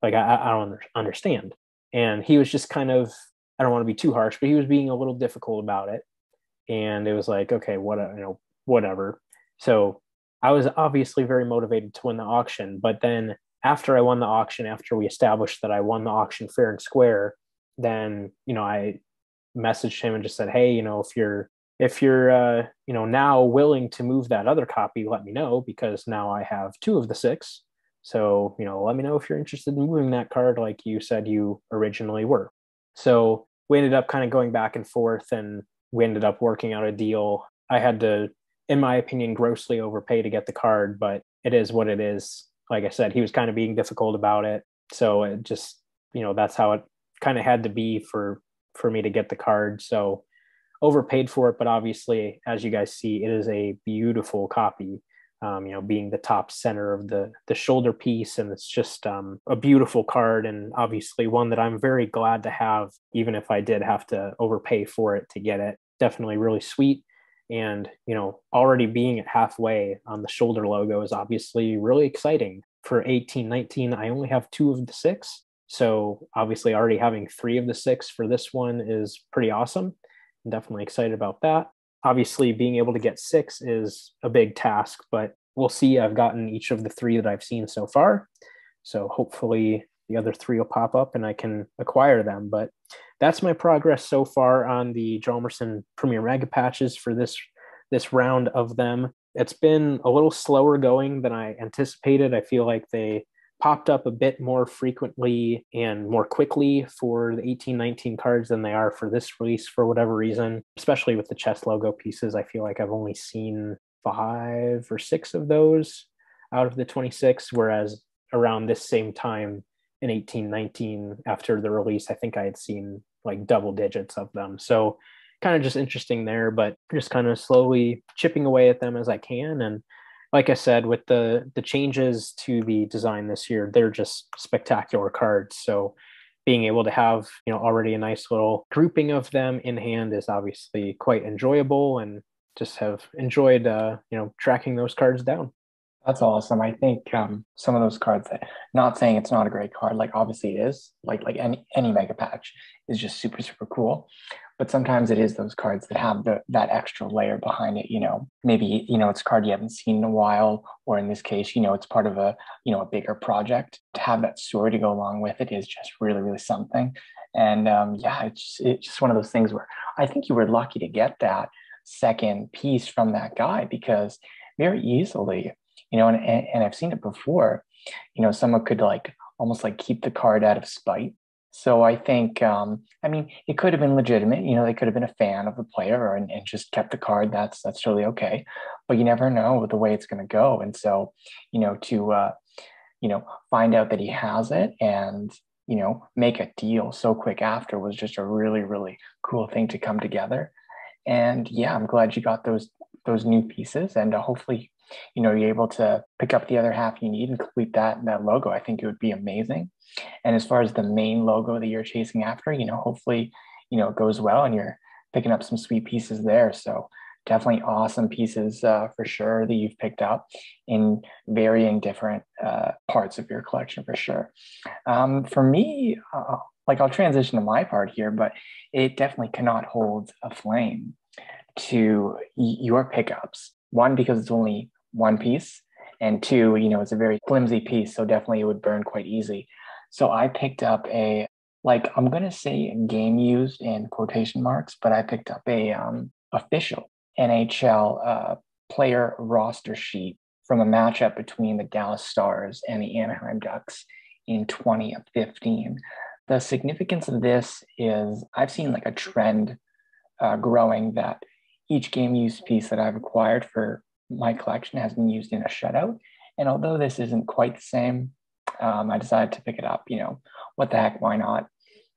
[SPEAKER 1] Like I don't understand. And he was just kind of, I don't want to be too harsh, but he was being a little difficult about it. And it was like, okay, whatever. So I was obviously very motivated to win the auction, but then after I won the auction, after we established that I won the auction fair and square, then I messaged him and just said, hey, if you're now willing to move that other copy, let me know, because now I have 2 of the 6. So let me know if you're interested in moving that card like you said you originally were. So we ended up kind of going back and forth, and we ended up working out a deal. I had to, in my opinion, grossly overpay to get the card, but it is what it is. Like I said, he was kind of being difficult about it. So it just, that's how it kind of had to be for me to get the card. So overpaid for it, but obviously, as you guys see, it is a beautiful copy. Being the top center of the shoulder piece, and it's just a beautiful card, and obviously one that I'm very glad to have, even if I did have to overpay for it to get it. Definitely really sweet. And already being at halfway on the shoulder logo is obviously really exciting. For 1819, I only have 2 of the 6. So obviously already having 3 of the 6 for this one is pretty awesome. I'm definitely excited about that. Obviously being able to get 6 is a big task, but we'll see. I've gotten each of the 3 that I've seen so far. So hopefully the other 3 will pop up and I can acquire them. But that's my progress so far on the Jalmerson Premier Mega Patches for this round of them. It's been a little slower going than I anticipated. I feel like they popped up a bit more frequently and more quickly for the 1819 cards than they are for this release for whatever reason, especially with the chest logo pieces. I feel like I've only seen 5 or 6 of those out of the 26, whereas around this same time in 1819, after the release, I think I had seen like double digits of them. So kind of just interesting there, but just kind of slowly chipping away at them as I can. And like I said, with the changes to the design this year, they're just spectacular cards. So being able to have already a nice little grouping of them in hand is obviously quite enjoyable, and just have enjoyed tracking those cards down.
[SPEAKER 2] That's awesome. I think some of those cards that, not saying it's not a great card, like obviously it is, like any mega patch is just super super cool. But sometimes it is those cards that have that extra layer behind it. Maybe it's a card you haven't seen in a while, or in this case, it's part of a bigger project. To have that story to go along with it is just really really something. And yeah, it's just one of those things where I think you were lucky to get that second piece from that guy, because very easily, and I've seen it before, someone could like almost like keep the card out of spite. So I think, I mean, it could have been legitimate. They could have been a fan of the player, and just kept the card. That's totally okay. But you never know the way it's going to go. And so, to find out that he has it, and make a deal so quick after, was just a really really cool thing to come together. And yeah, I'm glad you got those new pieces, and hopefully, you're able to pick up the other half you need and complete that logo. I think it would be amazing. And as far as the main logo that you're chasing after, hopefully, it goes well and you're picking up some sweet pieces there. So definitely awesome pieces for sure that you've picked up in varying different parts of your collection for sure. For me, like I'll transition to my part here, but it definitely cannot hold a flame to your pickups. One, because it's only one piece, and two, it's a very flimsy piece, so definitely it would burn quite easy. So I picked up I'm gonna say game used in quotation marks, but I picked up a official NHL player roster sheet from a matchup between the Dallas Stars and the Anaheim Ducks in 2015. The significance of this is I've seen like a trend growing that each game used piece that I've acquired for my collection has been used in a shutout. And although this isn't quite the same, I decided to pick it up. What the heck, why not?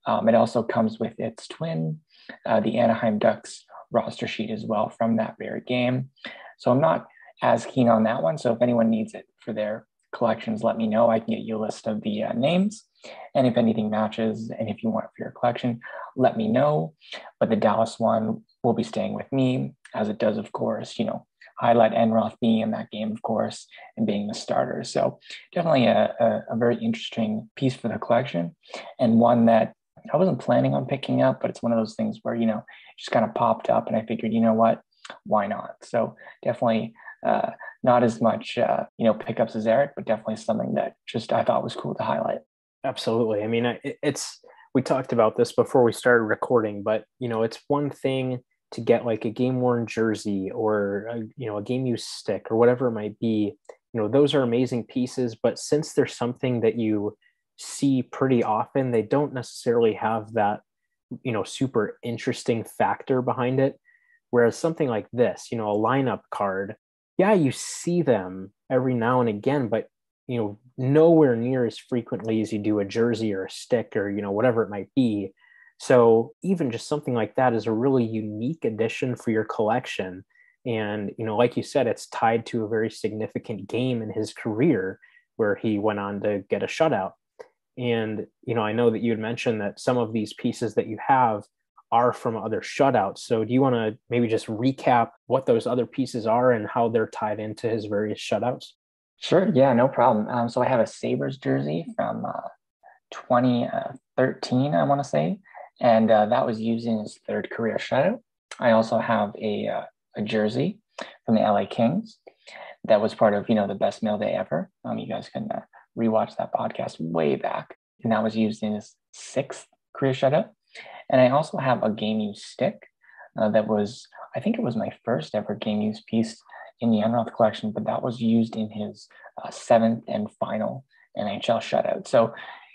[SPEAKER 2] It also comes with its twin, the Anaheim Ducks roster sheet as well from that very game. So I'm not as keen on that one. So if anyone needs it for their collections, let me know. I can get you a list of the names. And if anything matches, and if you want it for your collection, let me know. But the Dallas one will be staying with me, as it does, of course, highlight Enroth being in that game, of course, and being the starter. So definitely a very interesting piece for the collection, and one that I wasn't planning on picking up, but it's one of those things where, just kind of popped up and I figured, you know what, why not? So definitely not as much, pickups as Eric, but definitely something that just I thought was cool to highlight.
[SPEAKER 1] Absolutely. I mean, we talked about this before we started recording, but it's one thing to get like a game worn jersey or a game used stick or whatever it might be. Those are amazing pieces, but since there's something that you see pretty often, they don't necessarily have that super interesting factor behind it. Whereas something like this, a lineup card, yeah, you see them every now and again, but nowhere near as frequently as you do a jersey or a stick or whatever it might be. So even just something like that is a really unique addition for your collection. And like you said, it's tied to a very significant game in his career where he went on to get a shutout. And I know that you had mentioned that some of these pieces that you have are from other shutouts. So do you want to maybe just recap what those other pieces are and how they're tied into his various shutouts?
[SPEAKER 2] Sure. Yeah, no problem. So I have a Sabres jersey from 2013, I want to say, and that was used in his third career shutout. I also have a jersey from the LA Kings that was part of the best mail day ever. You guys can rewatch that podcast way back, and that was used in his sixth career shutout. And I also have a game used stick that was, I think it was my first ever game used piece in the Enroth collection, but that was used in his seventh and final NHL shutout. So,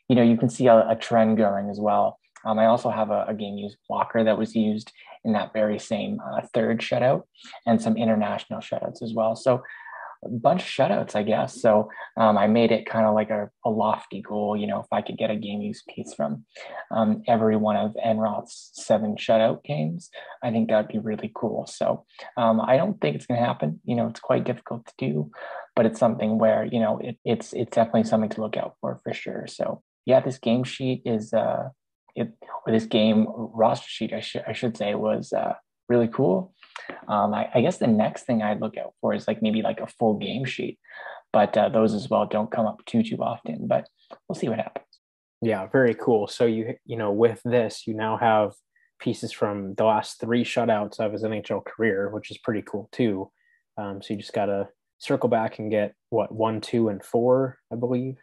[SPEAKER 2] you can see a trend going as well. I also have a game used blocker that was used in that very same third shutout, and some international shutouts as well. So a bunch of shutouts, I guess. So I made it kind of like a lofty goal, if I could get a game use piece from every one of Enroth's 7 shutout games, I think that'd be really cool. So I don't think it's going to happen. It's quite difficult to do, but it's something where, it's definitely something to look out for sure. So yeah, this game sheet is, or this game roster sheet, I should say, was really cool. I guess the next thing I'd look out for is maybe a full game sheet, but those as well don't come up too often, but we'll see what happens.
[SPEAKER 1] Yeah, very cool. So with this, you now have pieces from the last 3 shutouts of his NHL career, which is pretty cool too. So you just gotta circle back and get what 1, 2, and 4, I believe.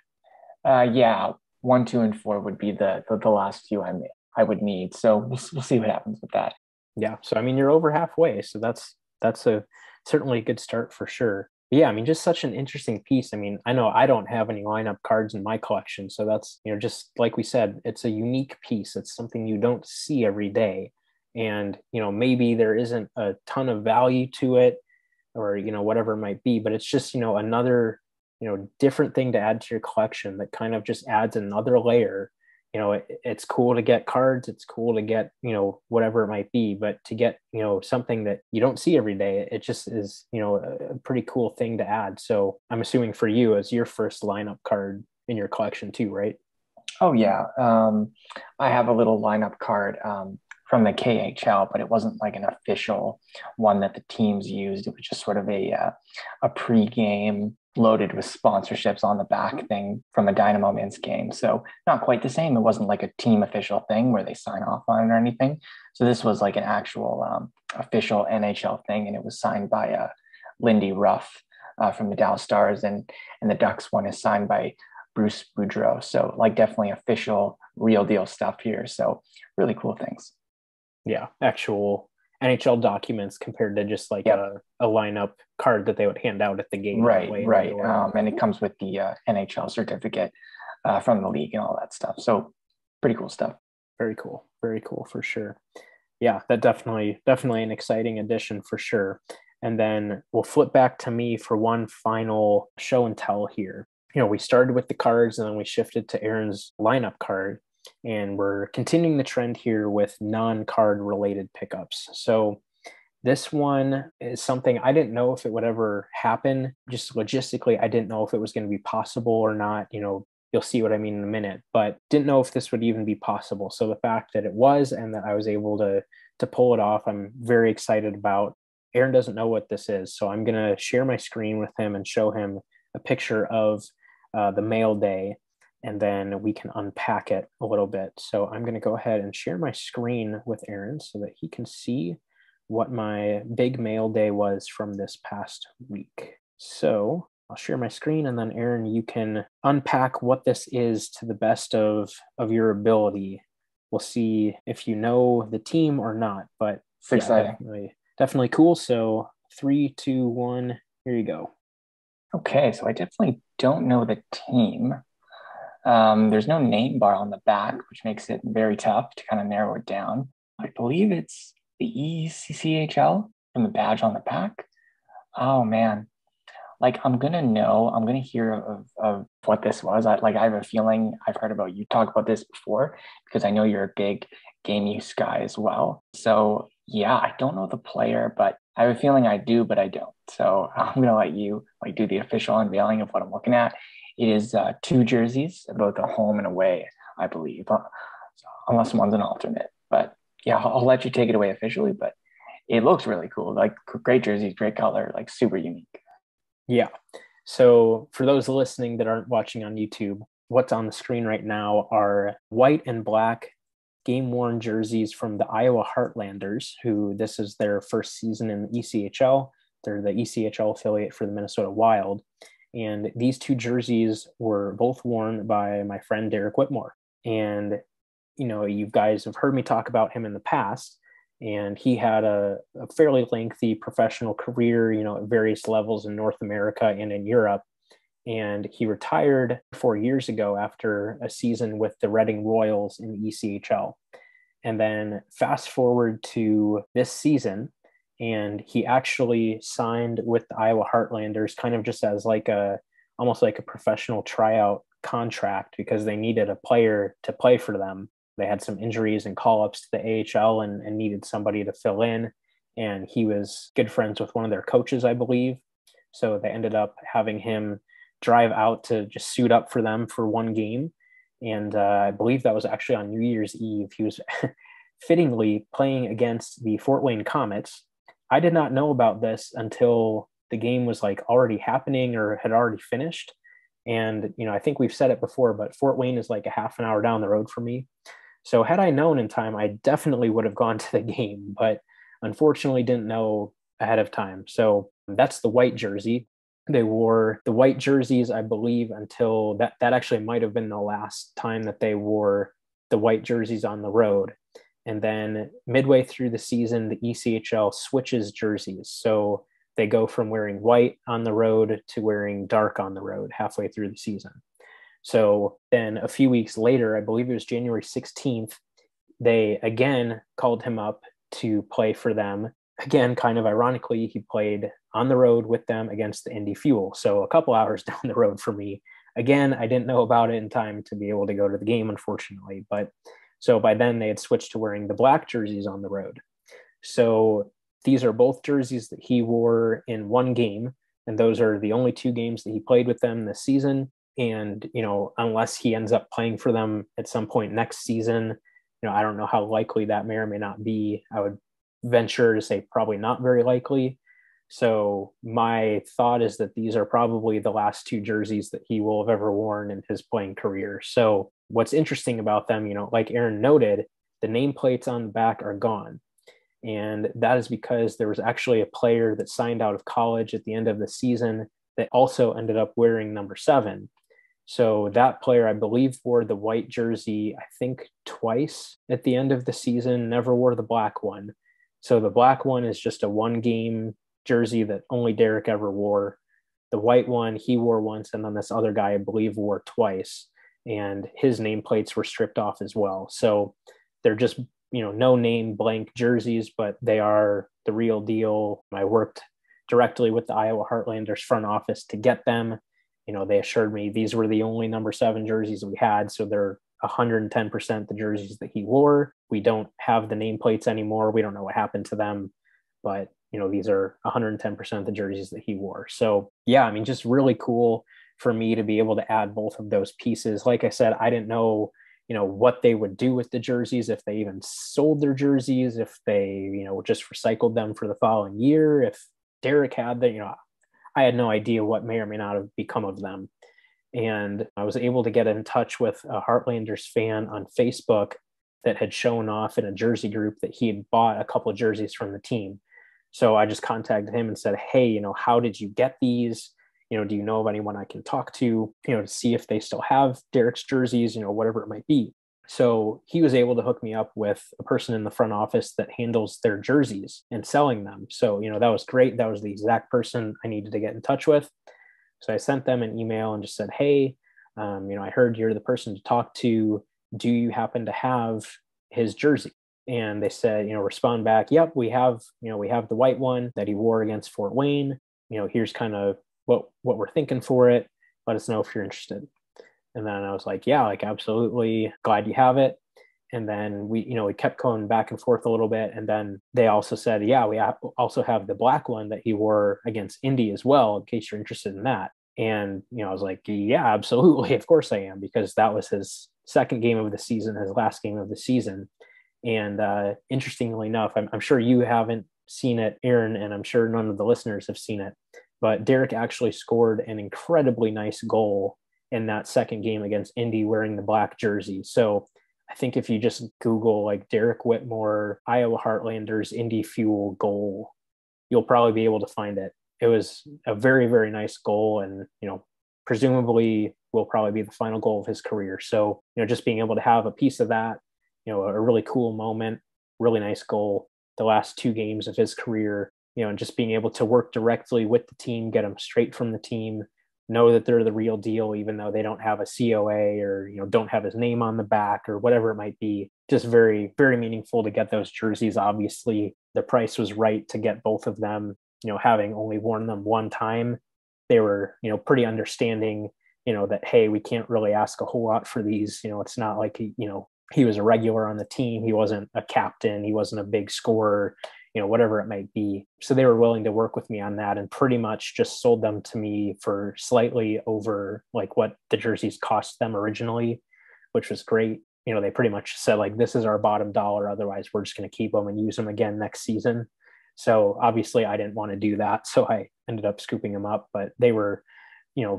[SPEAKER 2] Yeah, 1, 2, and 4 would be the last few I would need. So we'll see what happens with that.
[SPEAKER 1] Yeah, so I mean you're over halfway, so that's a certainly a good start for sure. But yeah, I mean just such an interesting piece. I mean, I know I don't have any lineup cards in my collection, so that's just like we said, it's a unique piece. It's something you don't see every day, and maybe there isn't a ton of value to it, or whatever it might be, but it's just another different thing to add to your collection that kind of just adds another layer. It's cool to get cards, it's cool to get whatever it might be, but to get something that you don't see every day, it just is a pretty cool thing to add. So I'm assuming for you, as your first lineup card in your collection too, right?
[SPEAKER 2] Oh yeah, I have a little lineup card from the KHL, but it wasn't like an official one that the teams used. It was just sort of a pre-game loaded with sponsorships on the back thing from a Dynamo Minsk game. So not quite the same. It wasn't like a team official thing where they sign off on it or anything. So this was like an actual official NHL thing, and it was signed by Lindy Ruff from the Dallas Stars, and the Ducks one is signed by Bruce Boudreau. So definitely official, real deal stuff here. So really cool things.
[SPEAKER 1] Yeah, actual NHL documents compared to just
[SPEAKER 2] Yep.
[SPEAKER 1] a lineup card that they would hand out at the gate.
[SPEAKER 2] Right. And it comes with the NHL certificate from the league and all that stuff. So pretty cool stuff.
[SPEAKER 1] Very cool. Very cool for sure. Yeah, that definitely an exciting addition for sure. And then we'll flip back to me for one final show and tell here. We started with the cards and then we shifted to Aaron's lineup card. and we're continuing the trend here with non-card related pickups. So this one is something I didn't know if it would ever happen. Just logistically, I didn't know if it was going to be possible or not. You'll see what I mean in a minute, but didn't know if this would even be possible. So the fact that it was and that I was able to pull it off, I'm very excited about. Aaron doesn't know what this is, so I'm going to share my screen with him and show him a picture of the mail day, and then we can unpack it a little bit. So I'm going to go ahead and share my screen with Aaron so that he can see what my big mail day was from this past week. So I'll share my screen, and then Aaron, you can unpack what this is to the best of your ability. We'll see if you know the team or not, but
[SPEAKER 2] it's exciting.
[SPEAKER 1] Definitely cool. So 3, 2, 1, here you go.
[SPEAKER 2] Okay, so I definitely don't know the team. There's no name bar on the back, which makes it very tough to kind of narrow it down. I believe it's the ECCHL from the badge on the back. Oh man, I'm gonna hear of what this was. I have a feeling I've heard about you talk about this before because I know you're a big game use guy as well. So yeah, I don't know the player, but I have a feeling I do, but I don't. So I'm gonna let you do the official unveiling of what I'm looking at. It is 2 jerseys, both a home and away, I believe, unless one's an alternate. But yeah, I'll let you take it away officially. But it looks really cool. Great jerseys, great color, super unique.
[SPEAKER 1] Yeah. So for those listening that aren't watching on YouTube, what's on the screen right now are white and black game-worn jerseys from the Iowa Heartlanders, who this is their first season in the ECHL. They're the ECHL affiliate for the Minnesota Wild. And these 2 jerseys were both worn by my friend Derek Whitmore. And, you guys have heard me talk about him in the past. And he had a fairly lengthy professional career, at various levels in North America and in Europe. And he retired 4 years ago after a season with the Reading Royals in the ECHL. And then fast forward to this season, and he actually signed with the Iowa Heartlanders kind of just as almost like a professional tryout contract because they needed a player to play for them. They had some injuries and call-ups to the AHL and needed somebody to fill in. And he was good friends with one of their coaches, I believe. So they ended up having him drive out to just suit up for them for one game. And I believe that was actually on New Year's Eve. He was fittingly playing against the Fort Wayne Comets. I did not know about this until the game was already happening or had already finished. And, I think we've said it before, but Fort Wayne is a half an hour down the road from me. So had I known in time, I definitely would have gone to the game, but unfortunately didn't know ahead of time. So that's the white jersey. They wore the white jerseys, I believe, until that actually might have been the last time that they wore the white jerseys on the road. And then midway through the season, the ECHL switches jerseys. So they go from wearing white on the road to wearing dark on the road halfway through the season. So then a few weeks later, I believe it was January 16th, they again called him up to play for them. Again, kind of ironically, he played on the road with them against the Indy Fuel. So a couple hours down the road for me. Again, I didn't know about it in time to be able to go to the game, unfortunately. But so by then they had switched to wearing the black jerseys on the road. So these are both jerseys that he wore in one game. And those are the only 2 games that he played with them this season. And, unless he ends up playing for them at some point next season, I don't know how likely that may or may not be. I would venture to say probably not very likely. So my thought is that these are probably the last 2 jerseys that he will have ever worn in his playing career. So what's interesting about them, like Aaron noted, the nameplates on the back are gone. And that is because there was actually a player that signed out of college at the end of the season that also ended up wearing number 7. So that player, I believe, wore the white jersey, I think twice at the end of the season, never wore the black one. So the black one is just a 1-game jersey that only Derek ever wore. The white one he wore once, and then this other guy, I believe, wore twice. And his nameplates were stripped off as well. So they're just, no name blank jerseys, but they are the real deal. I worked directly with the Iowa Heartlanders front office to get them. They assured me these were the only number 7 jerseys we had. So they're 110% the jerseys that he wore. We don't have the nameplates anymore. We don't know what happened to them, but these are 110% the jerseys that he wore. So yeah, I mean, just really cool for me to be able to add both of those pieces. Like I said, I didn't know, what they would do with the jerseys, if they even sold their jerseys, if they, just recycled them for the following year, if Derek had that, I had no idea what may or may not have become of them. And I was able to get in touch with a Heartlanders fan on Facebook that had shown off in a jersey group that he had bought a couple of jerseys from the team. So I just contacted him and said, hey, how did you get these? Do you know of anyone I can talk to, to see if they still have Derek's jerseys, whatever it might be. So he was able to hook me up with a person in the front office that handles their jerseys and selling them. So, that was great. That was the exact person I needed to get in touch with. So I sent them an email and just said, hey, I heard you're the person to talk to. Do you happen to have his jersey? And they said, respond back, yep, we have the white one that he wore against Fort Wayne. Here's kind of what we're thinking for it. Let us know if you're interested. And then I was like, yeah, like absolutely glad you have it. And then we kept going back and forth a little bit. And then they also said, yeah, we also have the black one that he wore against Indy as well, in case you're interested in that. And, I was like, yeah, absolutely. Of course I am, because that was his second game of the season, his last game of the season. And interestingly enough, I'm sure you haven't seen it, Aaron, and I'm sure none of the listeners have seen it, but Derek actually scored an incredibly nice goal in that second game against Indy wearing the black jersey. So I think if you just Google like Derek Whitmore, Iowa Heartlanders, Indy Fuel goal, you'll probably be able to find it. It was a very, very nice goal, and, presumably will probably be the final goal of his career. So, just being able to have a piece of that, a really cool moment, really nice goal, the last two games of his career, and just being able to work directly with the team, get them straight from the team, know that they're the real deal, even though they don't have a COA or, don't have his name on the back or whatever it might be. Just very, very meaningful to get those jerseys. Obviously, the price was right to get both of them, having only worn them one time. They were, pretty understanding, that, hey, we can't really ask a whole lot for these. It's not like, he was a regular on the team. He wasn't a captain. He wasn't a big scorer, whatever it might be. So they were willing to work with me on that, and pretty much just sold them to me for slightly over like what the jerseys cost them originally, which was great. They pretty much said like, this is our bottom dollar. Otherwise, we're just going to keep them and use them again next season. So obviously I didn't want to do that. So I ended up scooping them up, but they were,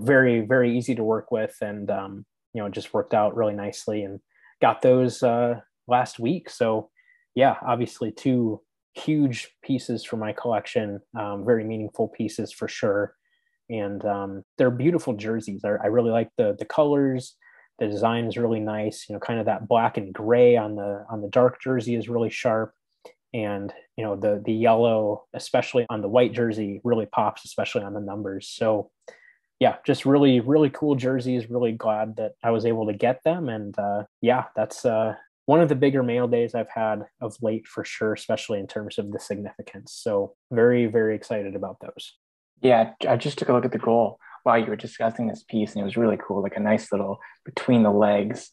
[SPEAKER 1] very, very easy to work with, and, it just worked out really nicely, and got those last week. So yeah, obviously two huge pieces for my collection, very meaningful pieces for sure. And they're beautiful jerseys. I really like the colors. The design is really nice. Kind of that black and gray on the dark jersey is really sharp. And the yellow, especially on the white jersey, really pops, especially on the numbers. So yeah, just really, really cool jerseys. Really glad that I was able to get them. And yeah, that's one of the bigger mail days I've had of late for sure, especially in terms of the significance. So very, very excited about those.
[SPEAKER 2] Yeah, I just took a look at the goal while you were discussing this piece, and it was really cool. Like a nice little between the legs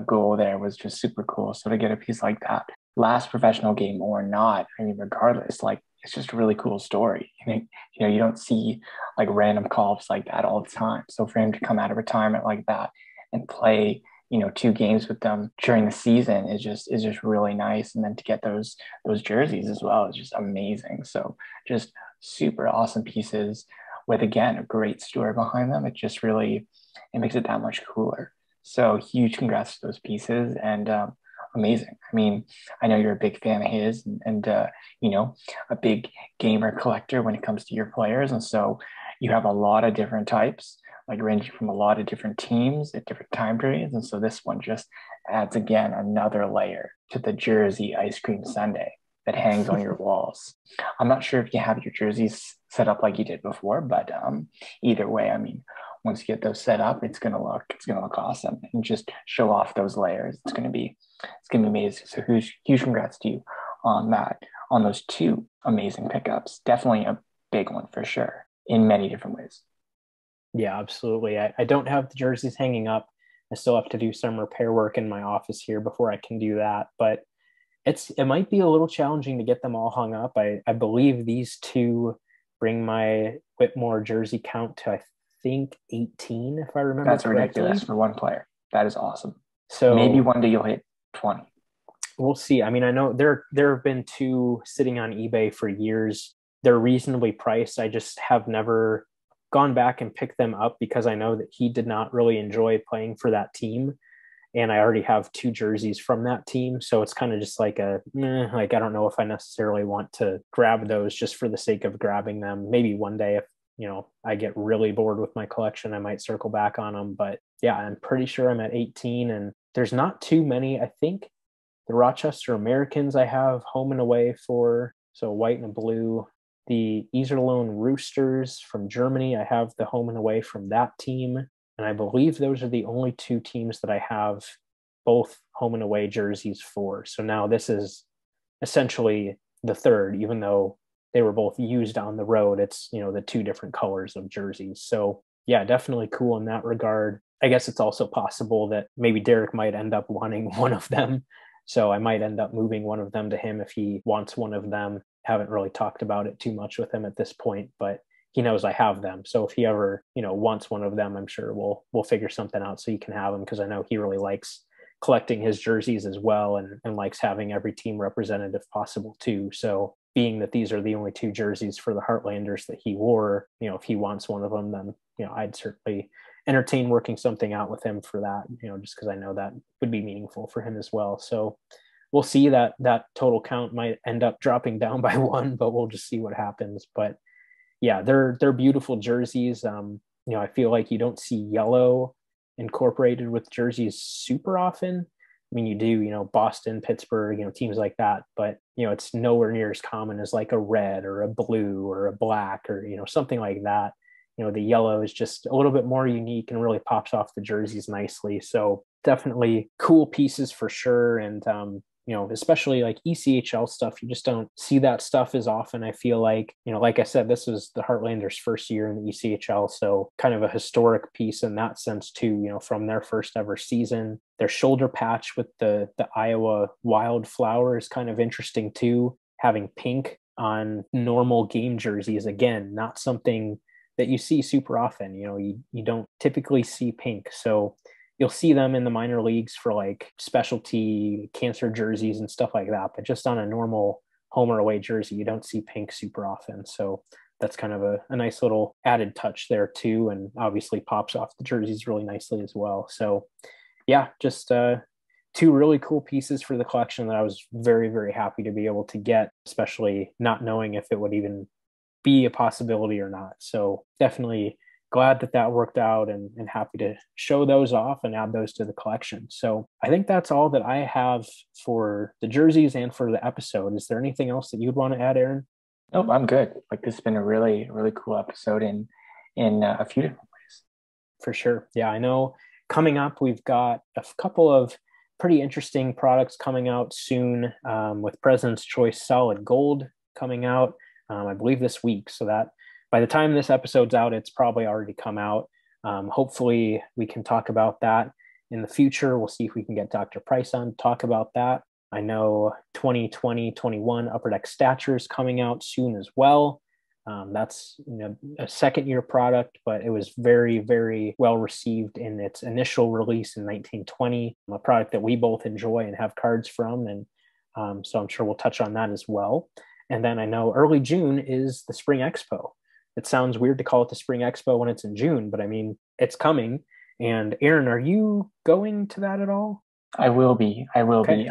[SPEAKER 2] goal there was just super cool. So to get a piece like that, last professional game or not, I mean, regardless, like it's just a really cool story. You don't see like random call-ups like that all the time. So for him to come out of retirement like that and play, two games with them during the season is just really nice. And then to get those jerseys as well is just amazing. So just super awesome pieces with, again, a great story behind them. It makes it that much cooler. So huge congrats to those pieces, and amazing. I mean, I know you're a big fan of his, and a big gamer collector when it comes to your players. And so you have a lot of different types, like ranging from a lot of different teams at different time periods. And so this one just adds, again, another layer to the jersey ice cream sundae that hangs on your walls. I'm not sure if you have your jerseys set up like you did before, but either way, I mean, once you get those set up, it's gonna look awesome, and just show off those layers. It's gonna be amazing. So huge congrats to you on that, on those two amazing pickups. Definitely a big one for sure in many different ways.
[SPEAKER 1] Yeah, absolutely. I don't have the jerseys hanging up I still have to do some repair work in my office here before I can do that. But it might be a little challenging to get them all hung up. I believe these two bring my Whitmore jersey count to, I think, 18, if I remember
[SPEAKER 2] That's
[SPEAKER 1] correctly.
[SPEAKER 2] ridiculous for one player. That is awesome.
[SPEAKER 1] So
[SPEAKER 2] maybe one day you'll hit 20.
[SPEAKER 1] We'll see. I mean, I know there have been two sitting on eBay for years. They're reasonably priced. I just have never gone back and picked them up because I know that he did not really enjoy playing for that team. And I already have two jerseys from that team. So it's kind of just like I don't know if I necessarily want to grab those just for the sake of grabbing them. Maybe one day if, I get really bored with my collection, I might circle back on them. But yeah, I'm pretty sure I'm at 18 and there's not too many. I think the Rochester Americans I have home and away for, so white and blue. The Iserlohn Roosters from Germany, I have the home and away from that team. And I believe those are the only two teams that I have both home and away jerseys for. So now this is essentially the third, even though they were both used on the road. It's, the two different colors of jerseys. So yeah, definitely cool in that regard. I guess it's also possible that maybe Derek might end up wanting one of them. So I might end up moving one of them to him if he wants one of them. Haven't really talked about it too much with him at this point, but he knows I have them. So if he ever, wants one of them, I'm sure we'll figure something out so he can have them, because I know he really likes collecting his jerseys as well and likes having every team represented if possible too. So being that these are the only two jerseys for the Heartlanders that he wore, if he wants one of them, then, I'd certainly entertain working something out with him for that, just because I know that would be meaningful for him as well. So we'll see. That total count might end up dropping down by one, but we'll just see what happens. But yeah, they're beautiful jerseys. I feel like you don't see yellow incorporated with jerseys super often. I mean, you do, Boston, Pittsburgh, teams like that, but, it's nowhere near as common as like a red or a blue or a black or, something like that. The yellow is just a little bit more unique and really pops off the jerseys nicely. So definitely cool pieces for sure. And, especially like ECHL stuff, you just don't see that stuff as often. I feel like, like I said, this was the Heartlanders' first year in the ECHL. So kind of a historic piece in that sense too, from their first ever season. Their shoulder patch with the Iowa wildflower is kind of interesting too. Having pink on normal game jerseys, again, not something that you see super often. You don't typically see pink. So you'll see them in the minor leagues for like specialty cancer jerseys and stuff like that. But just on a normal home or away jersey, you don't see pink super often. So that's kind of a nice little added touch there too. And obviously pops off the jerseys really nicely as well. So yeah, just two really cool pieces for the collection that I was very, very happy to be able to get, especially not knowing if it would even be a possibility or not. So definitely glad that worked out and happy to show those off and add those to the collection. So I think that's all that I have for the jerseys and for the episode. Is there anything else that you'd want to add, Aaron?
[SPEAKER 2] Nope, I'm good. Like, this has been a really, really cool episode in a few different ways.
[SPEAKER 1] For sure. Yeah, I know coming up, we've got a couple of pretty interesting products coming out soon, with President's Choice Solid Gold coming out, I believe this week. So that by the time this episode's out, it's probably already come out. Hopefully we can talk about that in the future. We'll see if we can get Dr. Price on to talk about that. I know 2020-21 Upper Deck Stature is coming out soon as well. That's a second year product, but it was very, very well received in its initial release in 1920, a product that we both enjoy and have cards from. And so I'm sure we'll touch on that as well. And then I know early June is the Spring Expo. It sounds weird to call it the Spring Expo when it's in June, but I mean, it's coming. And Aaron, are you going to that at all?
[SPEAKER 2] I will be. Okay.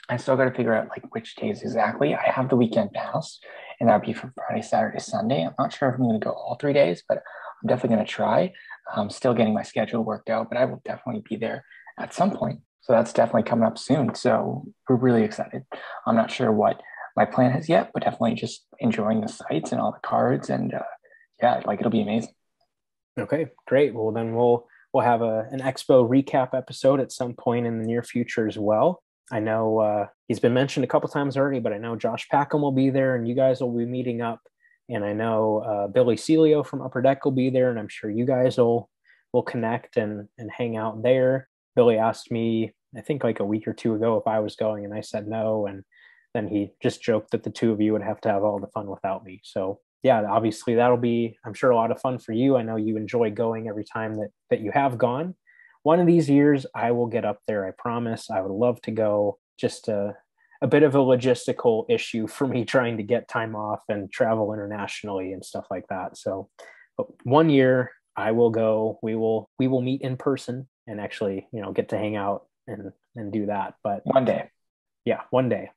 [SPEAKER 2] I still got to figure out like which days exactly. I have the weekend pass, and that'll be for Friday, Saturday, Sunday. I'm not sure if I'm going to go all 3 days, but I'm definitely going to try. I'm still getting my schedule worked out, but I will definitely be there at some point. So that's definitely coming up soon. So we're really excited. I'm not sure what my plan is yet, but definitely just enjoying the sites and all the cards. And yeah, like, it'll be amazing.
[SPEAKER 1] Okay, great. Well, then we'll have an expo recap episode at some point in the near future as well. I know he's been mentioned a couple times already, but I know Josh Packham will be there and you guys will be meeting up. And I know Billy Celio from Upper Deck will be there, and I'm sure you guys will we'll connect and hang out there. Billy asked me, I think like a week or two ago, if I was going, and I said no. And then he just joked that the two of you would have to have all the fun without me. So yeah, obviously that'll be, I'm sure, a lot of fun for you. I know you enjoy going every time that you have gone. One of these years, I will get up there. I promise. I would love to go. Just a bit of a logistical issue for me trying to get time off and travel internationally and stuff like that. So, but one year I will go. We will meet in person and actually, get to hang out and do that. But
[SPEAKER 2] one day,
[SPEAKER 1] yeah, one day,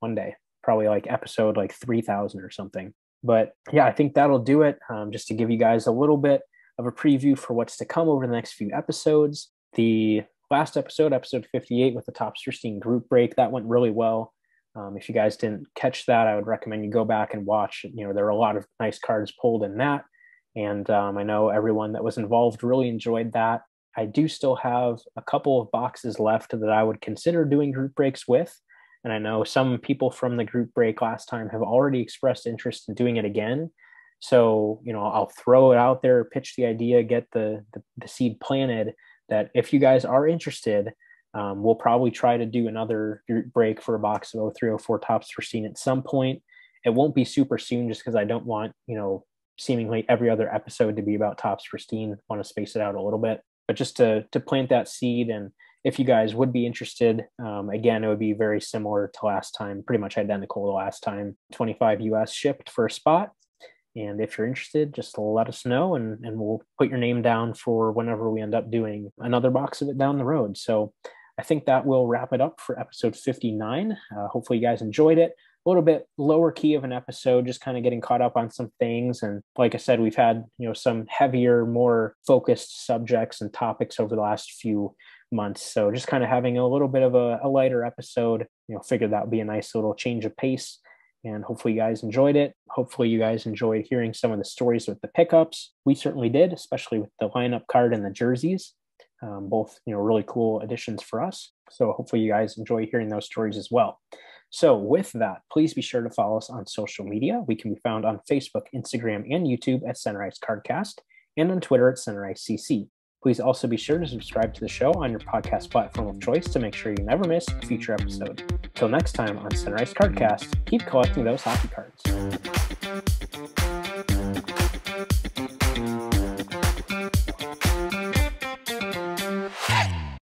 [SPEAKER 1] probably like episode like 3,000 or something. But yeah, I think that'll do it. Just to give you guys a little bit of a preview for what's to come over the next few episodes. The last episode 58 with the Topps Pristine group break, that went really well. If you guys didn't catch that, I would recommend you go back and watch. There were a lot of nice cards pulled in that. And I know everyone that was involved really enjoyed that. I do still have a couple of boxes left that I would consider doing group breaks with. And I know some people from the group break last time have already expressed interest in doing it again. So, I'll throw it out there, pitch the idea, get the seed planted, that if you guys are interested, we'll probably try to do another group break for a box of 0304 Topps Pristine at some point. It won't be super soon just because I don't want, seemingly every other episode to be about Topps Pristine. I want to space it out a little bit, but just to plant that seed. And if you guys would be interested, again, it would be very similar to last time, pretty much identical to last time, 25 US shipped for a spot. And if you're interested, just let us know and we'll put your name down for whenever we end up doing another box of it down the road. So I think that will wrap it up for episode 59. Hopefully you guys enjoyed it. A little bit lower key of an episode, just kind of getting caught up on some things. And like I said, we've had, some heavier, more focused subjects and topics over the last few months. So just kind of having a little bit of a lighter episode, figured that would be a nice little change of pace. And hopefully you guys enjoyed it. Hopefully you guys enjoyed hearing some of the stories with the pickups. We certainly did, especially with the lineup card and the jerseys. Both, really cool additions for us. So hopefully you guys enjoy hearing those stories as well. So with that, please be sure to follow us on social media. We can be found on Facebook, Instagram, and YouTube at Sunrise Cardcast, and on Twitter at Sunrise CC. Please also be sure to subscribe to the show on your podcast platform of choice to make sure you never miss a future episode. Till next time on Sunrise Cardcast, keep collecting those hockey cards.